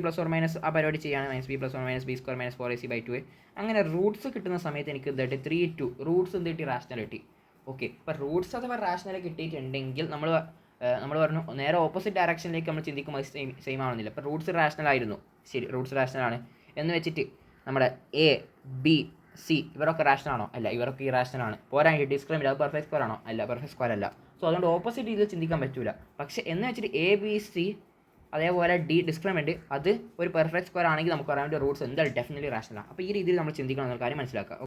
± ആ പരിപാടി ചെയ്യാണ്, -b ± b² - 4ac/2a. അങ്ങനെ റൂട്ട്സ് കിട്ടുന്ന സമയത്ത് എനിക്ക് എന്തായിട്ട് 3 2 റൂട്ട്സ് എന്ത് കിട്ടി, റാഷണൽ കിട്ടി. ഓക്കെ, അപ്പോൾ റൂട്ട്സ് അഥവാ റാഷണൽ കിട്ടിയിട്ടുണ്ടെങ്കിൽ നമ്മൾ പറഞ്ഞു നേരെ ഓപ്പോസിറ്റ് ഡയറക്ഷനിലേക്ക് നമ്മൾ ചിന്തിക്കുമ്പോൾ സെയിം ആവുന്നില്ല. അപ്പോൾ റൂട്ട്സ് റാഷണൽ ആയിരുന്നു, ശരി, റൂട്ട്സ് റാഷണൽ ആണ് എന്ന് വെച്ചിട്ട് നമ്മുടെ എ ബി സി ഇവരൊക്കെ റാഷണൽ ആണോ, അല്ല, ഇവരൊക്കെ ഇറാഷണൽ ആണ്. പോരാണെങ്കിൽ ഡിസ്ക്രിമിനൻ്റ് അത് പെർഫെക്റ്റ് സ്ക്വയർ ആണോ, അല്ല, പെർഫെക്റ്റ് സ്ക്വയർ അല്ല. സോ അതുകൊണ്ട് ഓപ്പോസിറ്റ് രീതിയിൽ ചിന്തിക്കാൻ പറ്റില്ല. പക്ഷേ എന്ന് വെച്ചിട്ട് എ ബി സി അതേപോലെ ഡി ഡിസ്ക്രിമിനൻ്റ് അത് ഒരു പെർഫെക്റ്റ് സ്ക്വയർ ആണെങ്കിൽ നമുക്ക് പറയാൻ വേണ്ടി റൂട്ട്സ് എന്തായാലും ഡെഫിനറ്റ്ലി റാഷണൽ ആണ്. അപ്പോൾ ഈ രീതിയിൽ നമ്മൾ ചിന്തിക്കണം എന്നുള്ള കാര്യം മനസ്സിലാക്കുക.